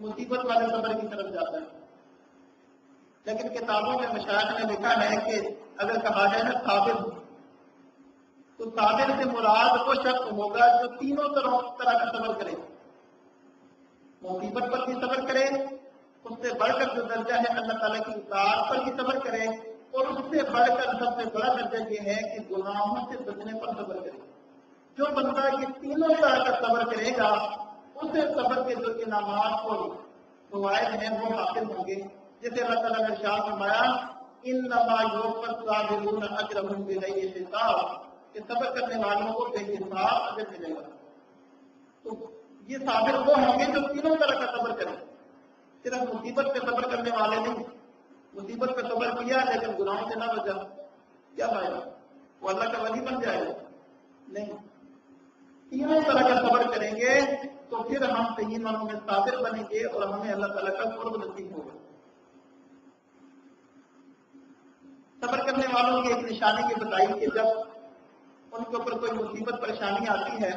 مصیبت والے صبر کی طرف جاتا ہے. لیکن کتابوں میں مشائخ نے لکھا ہے کہ اگر کہا جائے نا صابر، تو صابر سے مراد وہ شخص ہوگا جو تینوں طرح کا صبر کرے. مصیبت پر بھی صبر کرے، اس سے بڑھ کر جو درجہ ہے اللہ تعالیٰ کی اطاعت پر بھی صبر کرے، اور اس سے بڑھ کر سب سے بڑا درجہ یہ ہے کہ گناہوں سے بچنے پر صبر کرے. جو بندہ یہ تینوں طرح کا صبر کرے گا، اسے صبر کے جو انعامات اور فوائد ہیں وہ حاصل ہوں گے. جیسے اللہ تعالیٰ نے ارشاد فرمایا انما یوفی الصابرون اجرهم بغیر حساب، کہ صبر کرنے والوں کو بے حساب اجر ملے گا. تو یہ صابر وہ ہوں گے جو تینوں طرح کا صبر کریں. صرف مصیبت پہ صبر کرنے والے نہیں، مصیبت پہ صبر کیا لیکن گناہوں سے نہ بچا، کیا فائدہ؟ وہ اللہ کا ولی بن جائے گا؟ نہیں. تینوں طرح کا صبر کریں گے تو پھر ہم صحیح معنوں میں صابر بنیں گے اور ہمیں اللہ تعالیٰ کا قرب نصیب ہوگا. صبر کرنے والوں کی ایک نشانی یہ بتائی کہ جب ان کے اوپر کوئی مصیبت پریشانی آتی ہے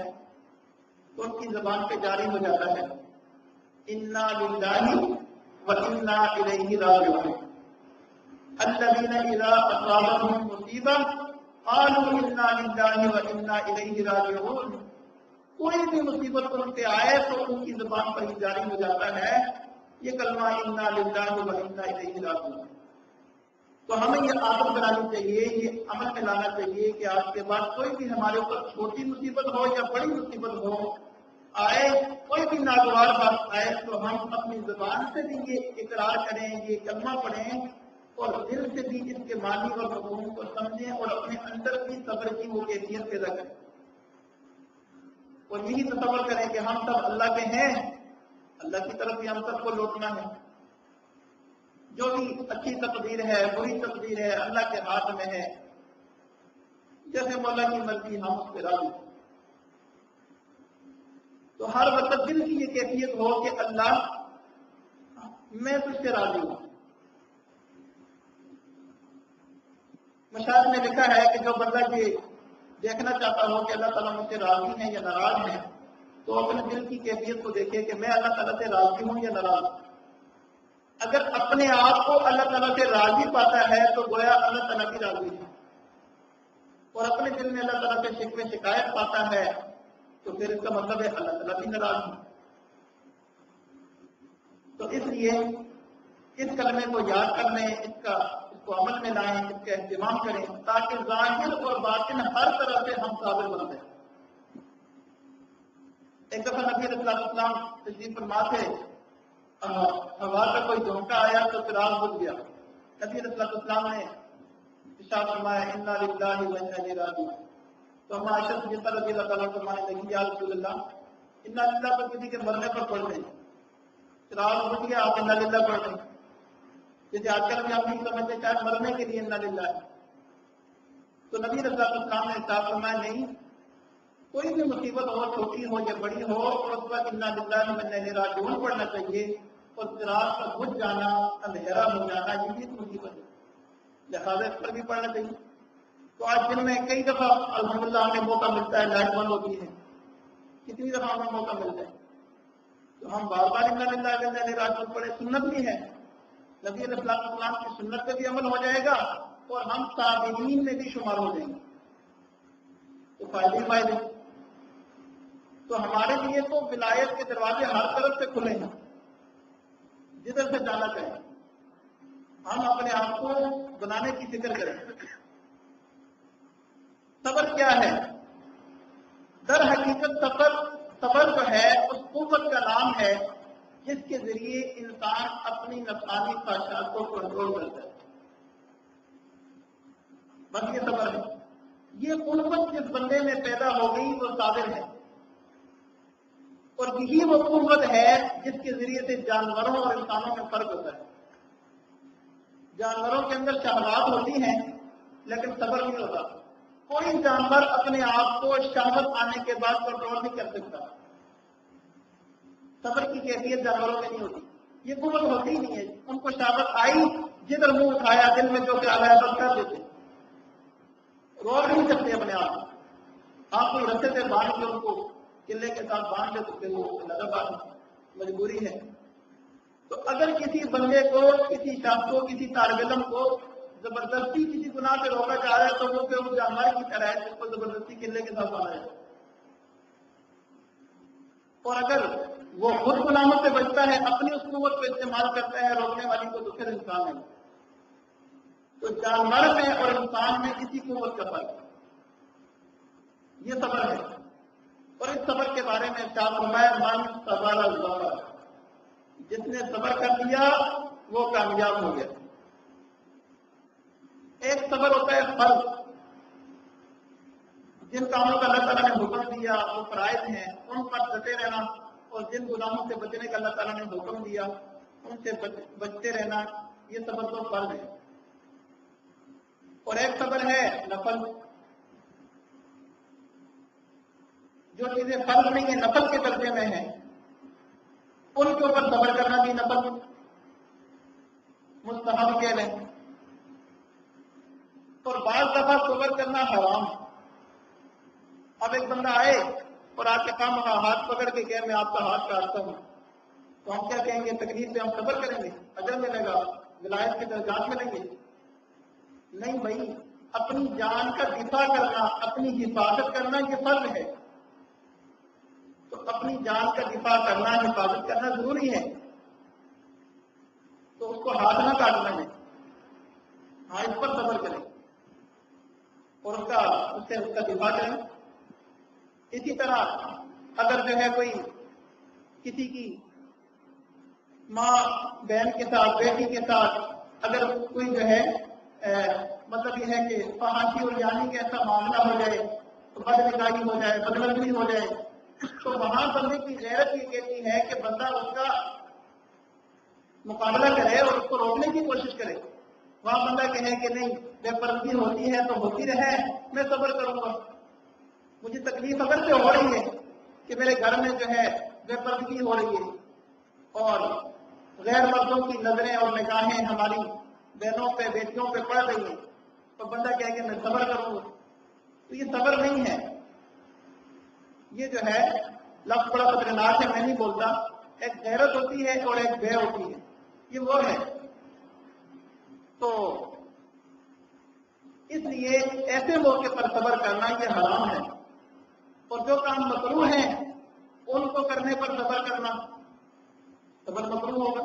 تو ان کی زبان پہ جاری ہو جاتا ہے انا للہ و انا الیہ راجعون. الذین اذا اصابتهم مصیبہ قالوا انا للہ و انا الیہ راجعون. کوئی بھی مصیبت ان پہ آئے تو ان کی زبان پر ہی جاری ہو جاتا ہے یہ کلمہ انا للہ و انا الیہ راجعون. تو ہمیں یہ عادت بنانی چاہیے، یہ عمل میں لانا چاہیے کہ آج کے بعد کوئی بھی ہمارے اوپر چھوٹی مصیبت ہو یا بڑی مصیبت ہو آئے، کوئی بھی ناگوار بات آئے تو ہم اپنی زبان سے بھی یہ اقرار کریں، یہ کلمہ پڑھیں اور دل سے بھی اس کے معنی اور مفہوم کو سمجھیں اور اپنے اندر بھی صبر کی وہ کیفیت پیدا کریں اور یہی تصور کریں کہ ہم سب اللہ کے ہیں، اللہ کی طرف بھی ہم سب کو لوٹنا ہے. جو بھی اچھی تقدیر ہے، بری تقدیر ہے، اللہ کے ہاتھ میں ہے. جیسے مولا کی مرضی ہم اس پہ راضی. تو ہر وقت دل کی یہ کیفیت ہو کہ اللہ میں تجھ سے راضی ہوں. مشاہد نے لکھا ہے کہ جو بندہ یہ دیکھنا چاہتا ہو کہ اللہ تعالیٰ مجھ سے راضی ہیں یا ناراض ہیں تو اپنے دل کی کیفیت کو دیکھے کہ میں اللہ تعالیٰ سے راضی ہوں یا ناراض ہوں. اگر اپنے آپ کو اللہ تعالیٰ سے راضی پاتا ہے تو گویا اللہ تعالیٰ کی راضی ہے، اور اپنے دل میں اللہ تعالیٰ سے شکوے شکایت پاتا ہے تو پھر اس کا مطلب ہے اللہ تعالیٰ بھی ناراض ہے. تو اس لیے اس کلمے کو یاد کر لیں، اس کو عمل میں لائیں، اس کا اہتمام کریں تاکہ ظاہر اور باطن ہر طرح سے ہم صابر بن جائیں۔ ایک دفعہ نبی علیہ السلام تشریف فرما تھے، ہوا کا کوئی جھونکا آیا تو چراغ بجھ گیا۔ نبی علیہ السلام نے ارشاد فرمایا انا للہ و انا الیہ راجعون۔ تو ہم عائشہ صدیقہ رضی اللہ تعالیٰ فرمانے لگی یا رسول اللہ انا للہ پر کسی کے مرنے پر پڑھ دیں، چراغ بجھ گیا آپ انا للہ پڑھ دیں، جیسے آج کل بھی آپ نہیں سمجھتے شاید مرنے کے لیے انا للہ ہے۔ تو نبی رضی اللہ السلام نے ارشاد فرمایا نہیں، کوئی بھی مصیبت ہو، چھوٹی ہو یا بڑی ہو، اور اس وقت انا للہ و انا الیہ راجعون پڑھنا چاہیے، اور چراغ کا بجھ جانا، اندھیرا ہو جانا یہ بھی ایک مصیبت ہے، لہٰذا اس پر بھی پڑھنا چاہیے۔ تو آج دن میں کئی دفعہ الحمدللہ ہمیں موقع ملتا ہے، لائٹ بند ہوتی ہے، کتنی دفعہ ہمیں موقع ملتا ہے تو ہم بار بار انا للہ و انا الیہ راجعون پڑھے، سنت بھی ہے، نبی علیہ السلام کی سنت پہ بھی عمل ہو جائے گا اور ہم صابرین میں بھی شمار ہو جائیں گے، تو فائدے فائدے۔ تو ہمارے لیے تو ولایت کے دروازے ہر طرف سے کھلے ہیں، جدھر سے جانا چاہیں ہم اپنے آپ کو بنانے کی فکر کریں۔ صبر کیا ہے؟ در حقیقت صبر جو ہے اس قوت کا نام ہے جس کے ذریعے انسان اپنی نفسانی خواہشات کو کنٹرول کرتا ہے، بس یہ صبر ہے۔ یہ قوت جس بندے میں پیدا ہو گئی وہ صابر ہے، اور یہی وہ قوت ہے جس کے ذریعے سے جانوروں اور انسانوں میں فرق ہوتا ہے۔ جانوروں کے اندر شہوات ہوتی ہیں لیکن صبر نہیں ہوتا، کوئی جانور اپنے آپ کو شہوت آنے کے بعد کنٹرول نہیں کر سکتا، صبر کی کیفیت جانوروں میں نہیں ہوتی، یہ قوت ہوتی ہی نہیں ہے، ان کو شہوت آئی جدھر منہ اٹھایا دل میں جو خیال آیا بس کر دیتے، روک نہیں سکتے اپنے آپ کو۔ آپ کوئی رستے سے باندھ کے ان کو قلعے کے ساتھ باندھ دے سکتے وہ لگا بات مجبوری ہے۔ تو اگر کسی بندے کو، کسی شخص کو، کسی طالب علم کو زبردستی کسی گناہ سے روکا جا رہا ہے تو وہ پھر اس جانور کی طرح ہے جس کو زبردستی قلعے کے ساتھ باندھا جائے، اور اگر وہ خود غلامت سے بچتا ہے، اپنی اس قوت کو استعمال کرتا ہے روکنے والی کو، تو پھر انسان ہے۔ تو جانور میں اور انسان میں اسی قوت کا فرق ہے، یہ صبر ہے۔ اور اس صبر کے بارے میں ارشاد فرمایا من صبر الصبر، جس نے صبر کر لیا وہ کامیاب ہو گیا۔ ایک صبر ہوتا ہے فرض، جن کاموں کا اللہ تعالیٰ نے حکم دیا وہ فرائض ہیں ان پر ڈٹے رہنا، اور جن گناہوں سے بچنے کا اللہ تعالیٰ نے حکم دیا ان سے بچتے رہنا، یہ صبر تو فرض ہے۔ اور ایک صبر ہے نفل، جو چیزیں فرض نہیں ہیں نفل کے درجے میں ہیں ان کے اوپر صبر کرنا بھی نفل مستحب کہہ لیں۔ اور بعض دفعہ صبر کرنا حرام۔ اب ایک بندہ آئے اور آپ کے کام ہاتھ پکڑ کے کہ میں آپ کا ہاتھ کاٹتا ہوں، تو ہم کیا کہیں گے؟ تکلیف سے ہم صبر کریں گے، اجر ملے گا، ولایت کے درجات ملیں گے؟ نہیں بھائی، اپنی جان کا دفاع کرنا، اپنی حفاظت کرنا یہ فرض ہے، تو اپنی جان کا دفاع کرنا، حفاظت کرنا ضروری ہے، تو اس کو ہاتھ نہ کاٹنا ہے، ہاں اس پر صبر کریں اور اس کا دفاع کریں۔ اسی طرح اگر جو ہے کوئی کسی کی ماں بہن کے ساتھ، بیٹی کے ساتھ اگر کوئی جو ہے مطلب یہ ہے کہ فحاشی اور یعنی کا ایسا معاملہ ہو جائے، تو بدنگاہی ہو جائے، بدنظری ہو جائے، تو وہاں بندے کی غیرت یہ کہتی ہے کہ بندہ اس کا مقابلہ کرے اور اس کو روکنے کی کوشش کرے۔ وہاں بندہ کہے کہ نہیں، بے پردگی ہوتی ہے تو ہوتی رہے، میں صبر کروں گا، مجھے تکلیف اگر سے ہو رہی ہے کہ میرے گھر میں جو ہے بے پردگی ہو رہی ہے اور غیر مردوں کی نظریں اور نگاہیں ہماری بہنوں پہ، بیٹیوں پہ پڑ رہی ہیں، تو بندہ کہے کہ میں صبر کروں گا، تو یہ صبر نہیں ہے، یہ جو ہے لفظ بڑا خطرناک ہے، میں نہیں بولتا، ایک غیرت ہوتی ہے اور ایک بے ہوتی ہے، یہ وہ ہے۔ تو اس لیے ایسے موقع پر صبر کرنا یہ حرام ہے، اور جو کام مکروہ ہیں ان کو کرنے پر صبر کرنا صبر مکروہ ہوگا۔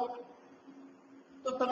تو صبر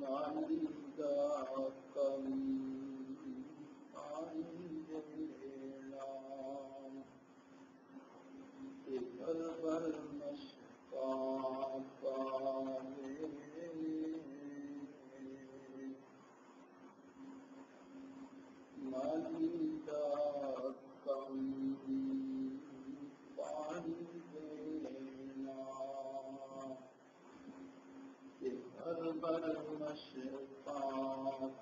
مالدہ کمی آئندہ بر مشتاق مالدہ کمی پانی دینا بر مشتاق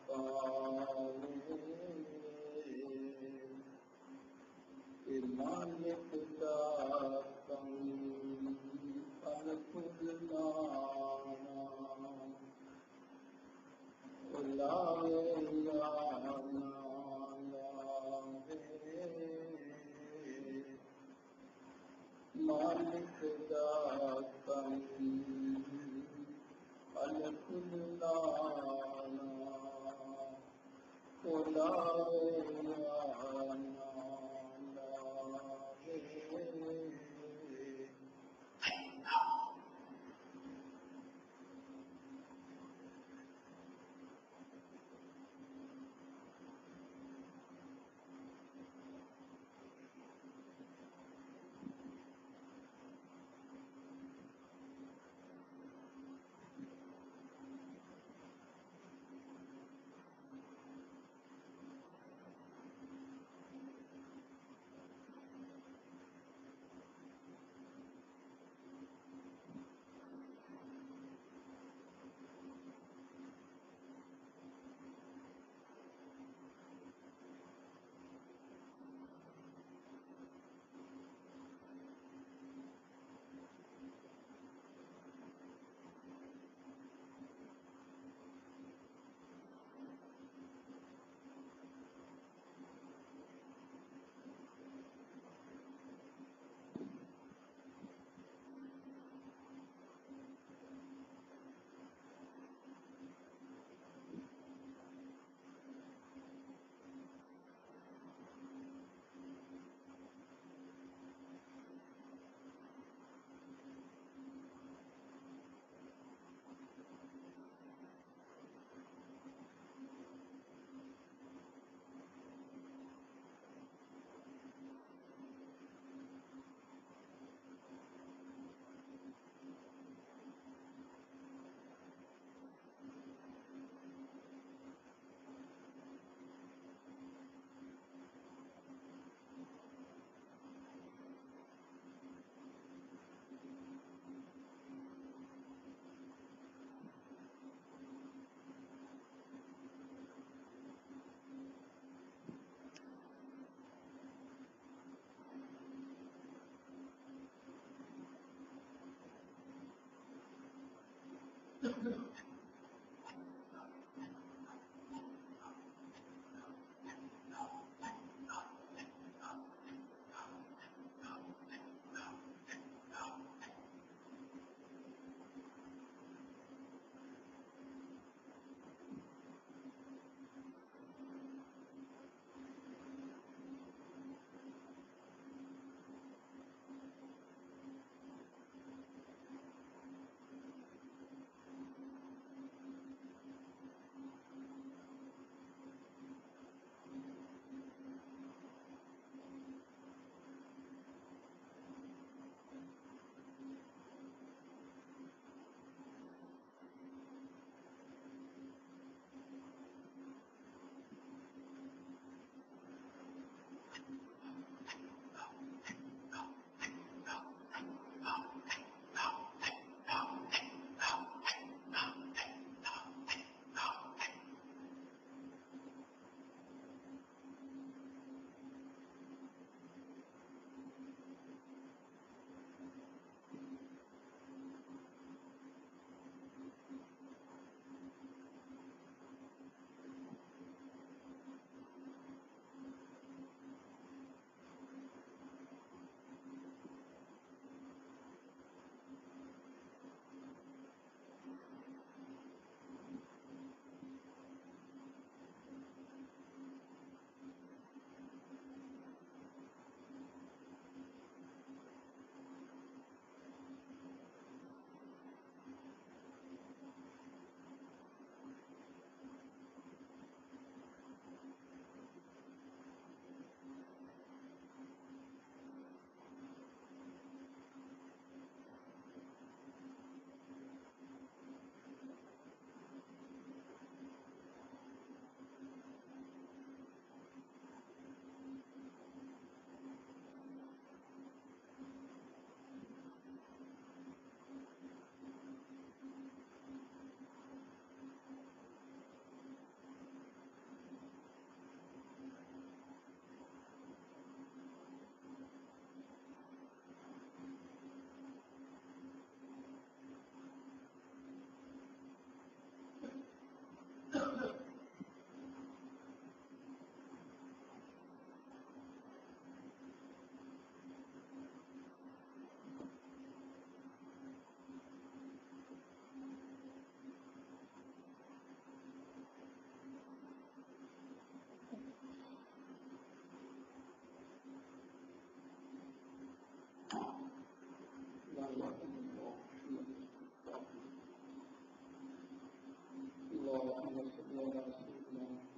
مالک دا کمی الکلانا لاوے لانا مالک دا کمی الکلانا لاوے لانا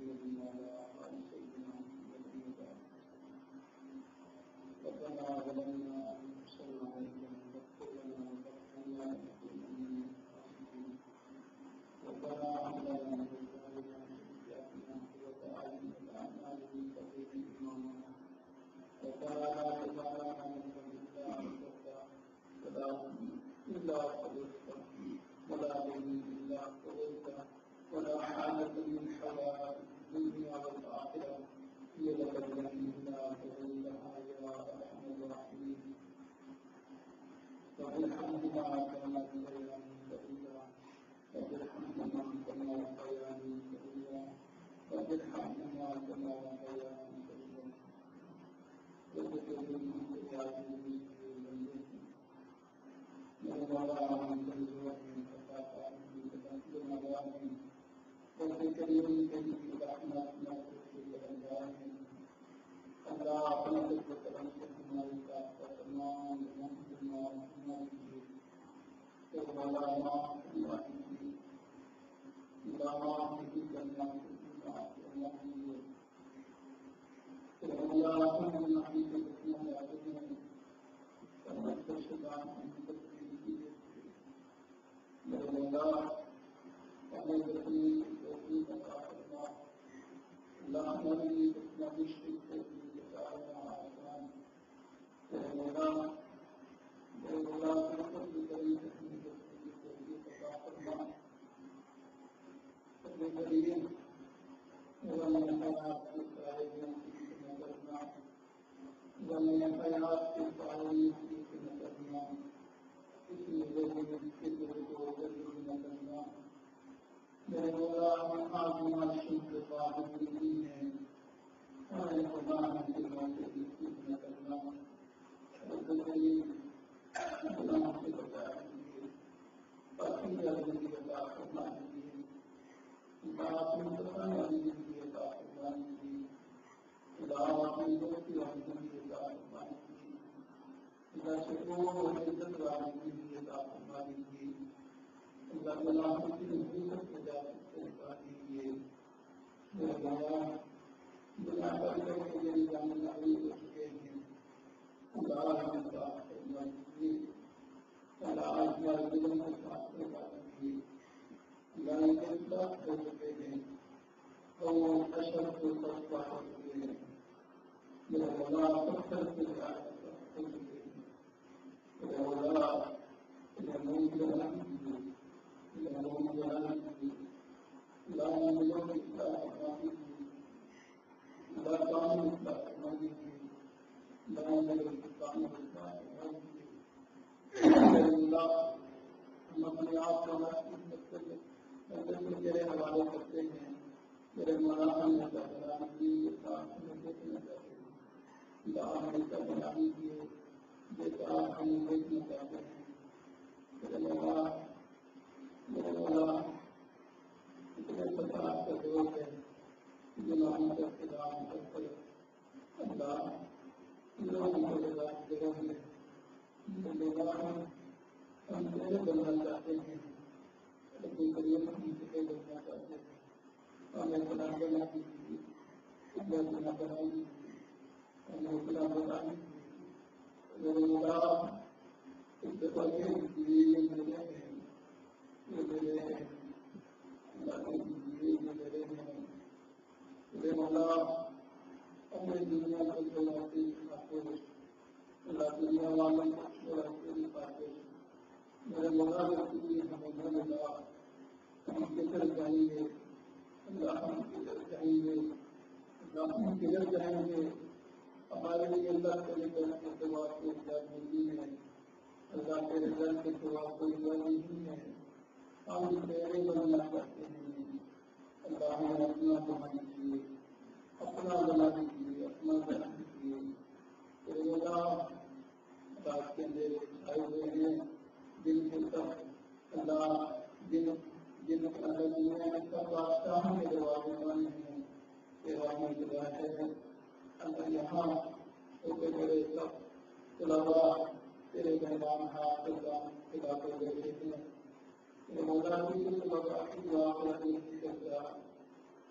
محمد وعلى آل سيدنا محمد وبارك ربنا ظلمنا أنفسنا وإن لم تغفر لنا وترحمنا لنكونن من الخاسرين ربنا هب لنا من أزواجنا وذرياتنا قرة أعين واجعلنا للمتقين إماما ربنا لا تجعلنا من لدنك رحمة ولا إلا قضيته ولا دين إلا قضيته ولا حاجة من حوائج الدنيا والآخرة هي لك التي لا تضلها يا أرحم الراحمين وبالحمد ما كان بيان سبيلا وبالحمد ما كان بيان سبيلا وبالحمد ما كان بيان سبيلا وبالحمد ما كان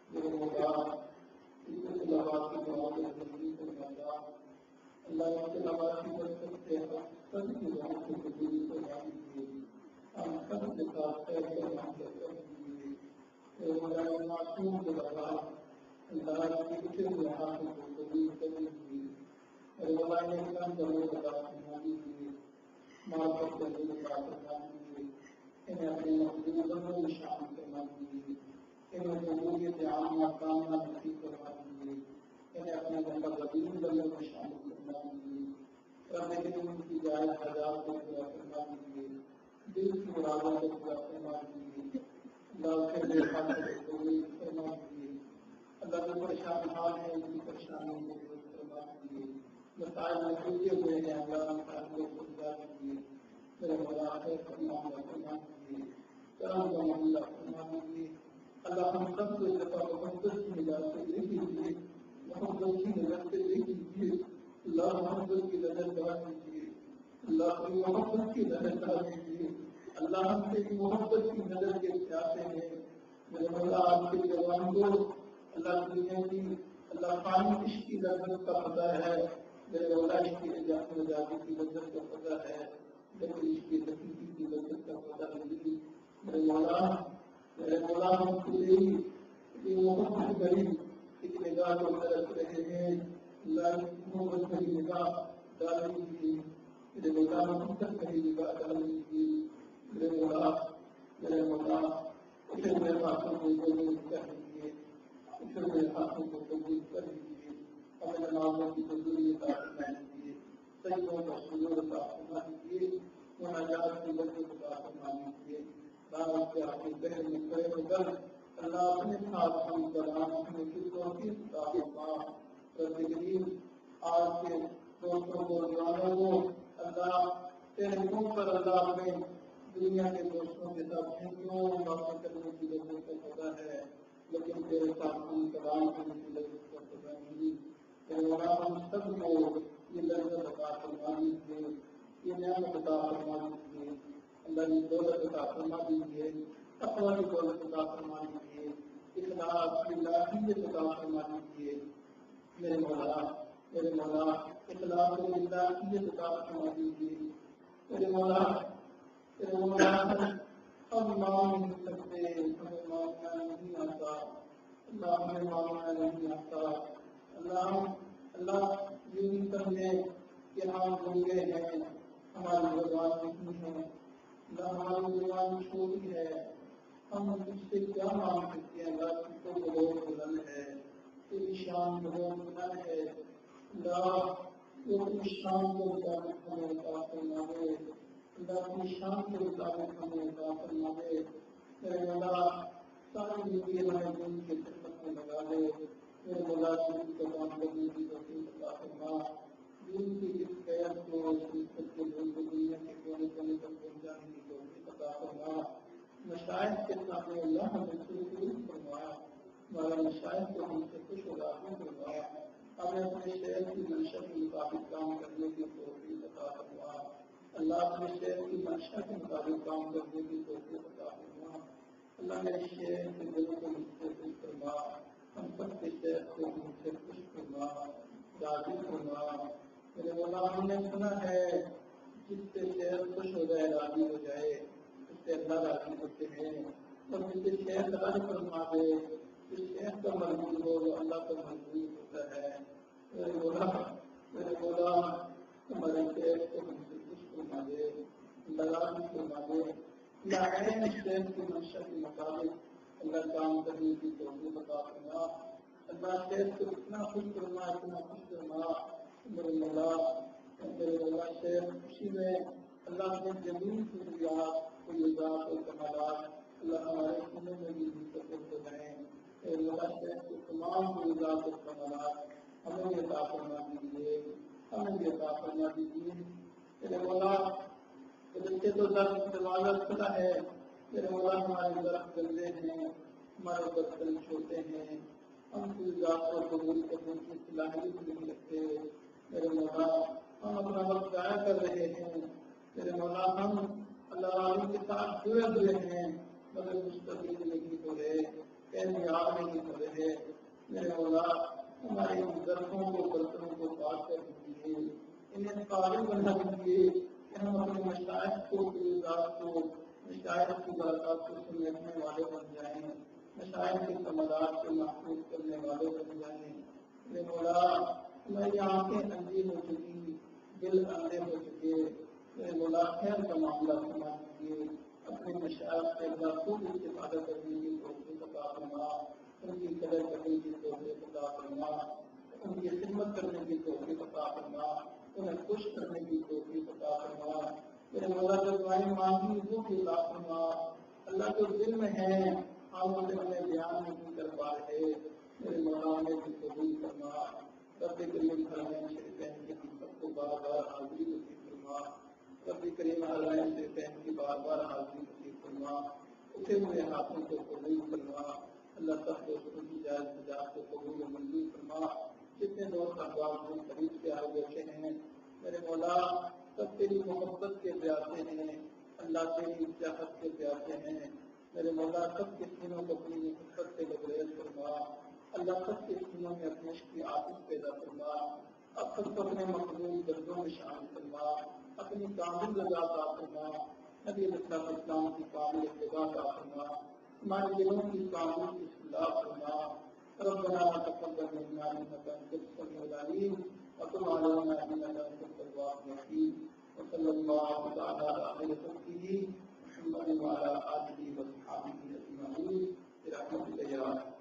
میرے مولا اس تلاوات کی دعا کو قبول فرمانا، اللہ اس تلاوات کی برکت سے سب کی دعاؤں کو قبول فرما دیجیے، ہم سب کے ساتھ خیر فرما کر دیجیے، میرے مولا معصوم تلاوات اللہ کی اٹھے ہوئے ہاتھوں کو قبول کر لیجیے، میرے مولا نے کام کرنے کا فرما دیجیے، معرفت کرنے کا فرما دیجیے، انہیں اپنے مقبول میں شامل فرما دیجیے، انہیں قبولیت عامہ کامنا نصیب فرما دیجیے، انہیں اپنے بندہ بدین بندوں میں شامل فرما دیجیے، رب کریم کی جائز حاجات کو پورا فرما دیجیے، دل کی مرادوں کو پورا فرما دیجیے، اللہ کے بے خاطر کو قبول فرما دیجیے، اللہ جو پریشان حال ہے ان کی پریشانیوں کو دور فرما دیجیے، مسائل میں الجھے ہوئے ہیں اللہ مسائل کو سلجھا دیجیے، میرے مولا خیر فرما دیجیے، کرم کا معاملہ فرما دیجیے، اللہ ہم سب کو دفعہ محبت کی نگاہ سے دیکھ لیجیے، محبت کی نظر سے دیکھ لیجیے، اللہ محبت کی نظر ڈال دیجیے، اللہ کی محبت کی نظر ڈال دیجیے، اللہ ہم سے محبت کی نظر کے چاہتے ہیں، میرے مولا آپ کے جوان کو اللہ دنیا کی اللہ پانی عشق کی لذت کا پتہ ہے، میرے مولا عشق کی نجاتی کی لذت کا پتہ ہے، لیکن عشق کی حقیقی کی لذت کا پتہ نہیں، میرے مولا ہم تجھے محبت بھری ایک نگاہ کو ترس رہے ہیں، اللہ محبت بھری نگاہ ڈال دیجیے، میرے مولا محبت بھری نگاہ ڈال دیجیے، میرے مولا اسے میرے ہاتھوں کو قبول کر لیجیے، اسے میرے ہاتھوں کو قبول کر لیجیے، ہمیں نمازوں کی قبولی عطا فرما دیجیے، سجدوں کا سجود عطا فرما دیجیے، مناجات کی برکت عطا فرما دیجیے، دعوت کے آپ کے بہن میں کھڑے ہو کر اللہ اپنے ساتھ ہم کلام اپنے فکروں کی عطا فرما، رب کریم آج کے دوستوں کو جوانوں کو اللہ تیرے منہ پر اللہ اپنے دنیا کے دوستوں کے ساتھ کیوں باتیں کرنے کی ضرورت کا پتہ ہے، لیکن تیرے ساتھ ہم کلام کرنے کی ضرورت کا پتہ نہیں، تیرے مولا ہم سب کو یہ لذت عطا فرما دیجیے، یہ نعمت عطا فرما دیجیے، اللہ کی دولت عطا فرما دیجیے، تقویٰ کی دولت عطا فرما دیجیے، اخلاص کی لاہیت عطا فرما دیجیے، میرے مولا اخلاص کی لاہیت عطا فرما دیجیے، میرے مولا ہم مان نہیں سکتے، ہمیں ماننا نہیں آتا، اللہ ہمیں ماننا نہیں آتا، اللہ یہ نہیں سمجھے کہ ہم گنگے ہیں، ہماری زبان نہیں ہے، اللہ ہماری زبان چھوٹی ہے، ہم اس سے کیا مان سکتے ہیں، اللہ کی تو بہت بلند ہے، تیری شان بہت بلند ہے، اللہ وہ اپنی شان کے مطابق ہمیں عطا فرما دے، اللہ اپنی شان کے مطابق ہمیں عطا فرما دے، میرے مولا ساری زندگی ہمیں دین کی خدمت میں لگا دے، میرے مولا دین کو کام کرنے کی توفیق عطا فرما، دین کی اس قید کو اس خدمت کے ذریعے دنیا کے کونے کونے تک پہنچانے کی توفیق عطا فرما، مشائخ کے سامنے اللہ ہمیں خوش فرما، ہمارے مشائخ کو ہم سے خوش و راضی فرما، ہمیں اپنے شہر کی منشا کے مطابق کام کرنے کی توفیق عطا فرما، اللہ اپنے شہر کی منشا کے مطابق کام کرنے کی توفیق عطا فرما، اللہ میرے شہر کے دلوں کو مجھ سے خوش فرما، ہم سب کے شہر کو مجھ سے خوش فرما، راضی فرما، میرے مولا ہم نے سنا ہے جس سے شہر خوش ہو جائے راضی ہو جائے اس سے اللہ راضی ہوتے ہیں، اور جس سے شہر راضی فرما دے جس شہر کا منظور ہو وہ اللہ کا منظور ہوتا ہے، میرے مولا ہمارے شہر کو ہم سے خوش فرما دے، اللہ راضی فرما دے، اللہ عین شہر کی منشا کے مطابق اللہ کام کرنے کی توفیق عطا فرما، اللہ شہر کو اتنا خوش فرما اتنا خوش فرما، میرے مولا شہر خوشی میں اللہ اپنے جمیل خصوصیات فضیلات اور کمالات اللہ ہمارے سننے میں بھی منتقل ہو جائیں، میرے مولا شہر کے تمام فضیلات اور کمالات ہمیں بھی عطا فرما دیجیے، ہمیں بھی عطا فرما دیجیے، میرے مولا بچے تو درد دروازہ کھلا ہے، میرے مولا ہمارے درد گندے ہیں، ہمارے برتن چھوٹے ہیں، ہم کی ذات کو قبول کرنے کی صلاحیت نہیں رکھتے، میرے مولا ہم اپنا وقت ضائع کر رہے ہیں، میرے مولا ہم اللہ عالم کے ساتھ جڑے ہوئے ہیں مگر مستقل نہیں ہو رہے، کامیاب نہیں ہو رہے، ہے میرے مولا ہمارے درخوں کو برتنوں کو پاک کر دیجیے انہیں قابل بنا دیجیے کہ ہم اپنے مشاعر کو مشاعر کی برکات کو سمجھنے والے بن جائیں مشاعر کے سمادات کو محفوظ کرنے والے بن جائیں میرے مولا ہماری آنکھیں اندھی ہو چکی دل اندھے ہو چکے میرے مولا خیر کا معاملہ سما دیجیے اپنے مشاعر سے خوب استفادہ کرنے کی توفیق عطا فرما ان کی قدر کرنے کی توفیق عطا فرما ان کی خدمت کرنے کی توفیق عطا فرما انہیں خوش کرنے کی توفیق عطا فرما میرے مولا جو دعائیں مانگی وہ بھی عطا فرما اللہ جو دل میں ہے ہم انہیں بیان نہیں کر پا رہے میرے مولا نے بھی قبول فرما رب کریم حرمین شریفین کی خدمت کو بار بار حاضری نصیب فرما رب کریم حرمین شریفین کی بار بار حاضری نصیب فرما اٹھے ہوئے ہاتھوں کو قبول فرما اللہ تب دوستوں کی جائز نجات کو قبول و منظور فرما جتنے دوست احباب کو قریب سے آئے بیٹھے ہیں میرے مولا سب تیری محبت کے پیاسے ہیں اللہ تیری چاہت کے پیاسے ہیں میرے مولا سب کے سینوں کو اپنی محبت سے لبریز فرما اللہ سب کے سینوں میں اپنے عشق کی آتش پیدا فرما اب سب کو اپنے مقبول دردوں میں شامل فرما اپنی کامل رضا عطا فرما نبی علیہ السلام کی کامل اتباع عطا فرما ہمارے دلوں کی کامل اصلاح فرما ربنا تقبل منا انك انت السميع العليم وتب علينا انك انت التواب الرحيم وصلى الله تعالى على خير خلقه محمد وعلى اله وصحبه اجمعين برحمتك يا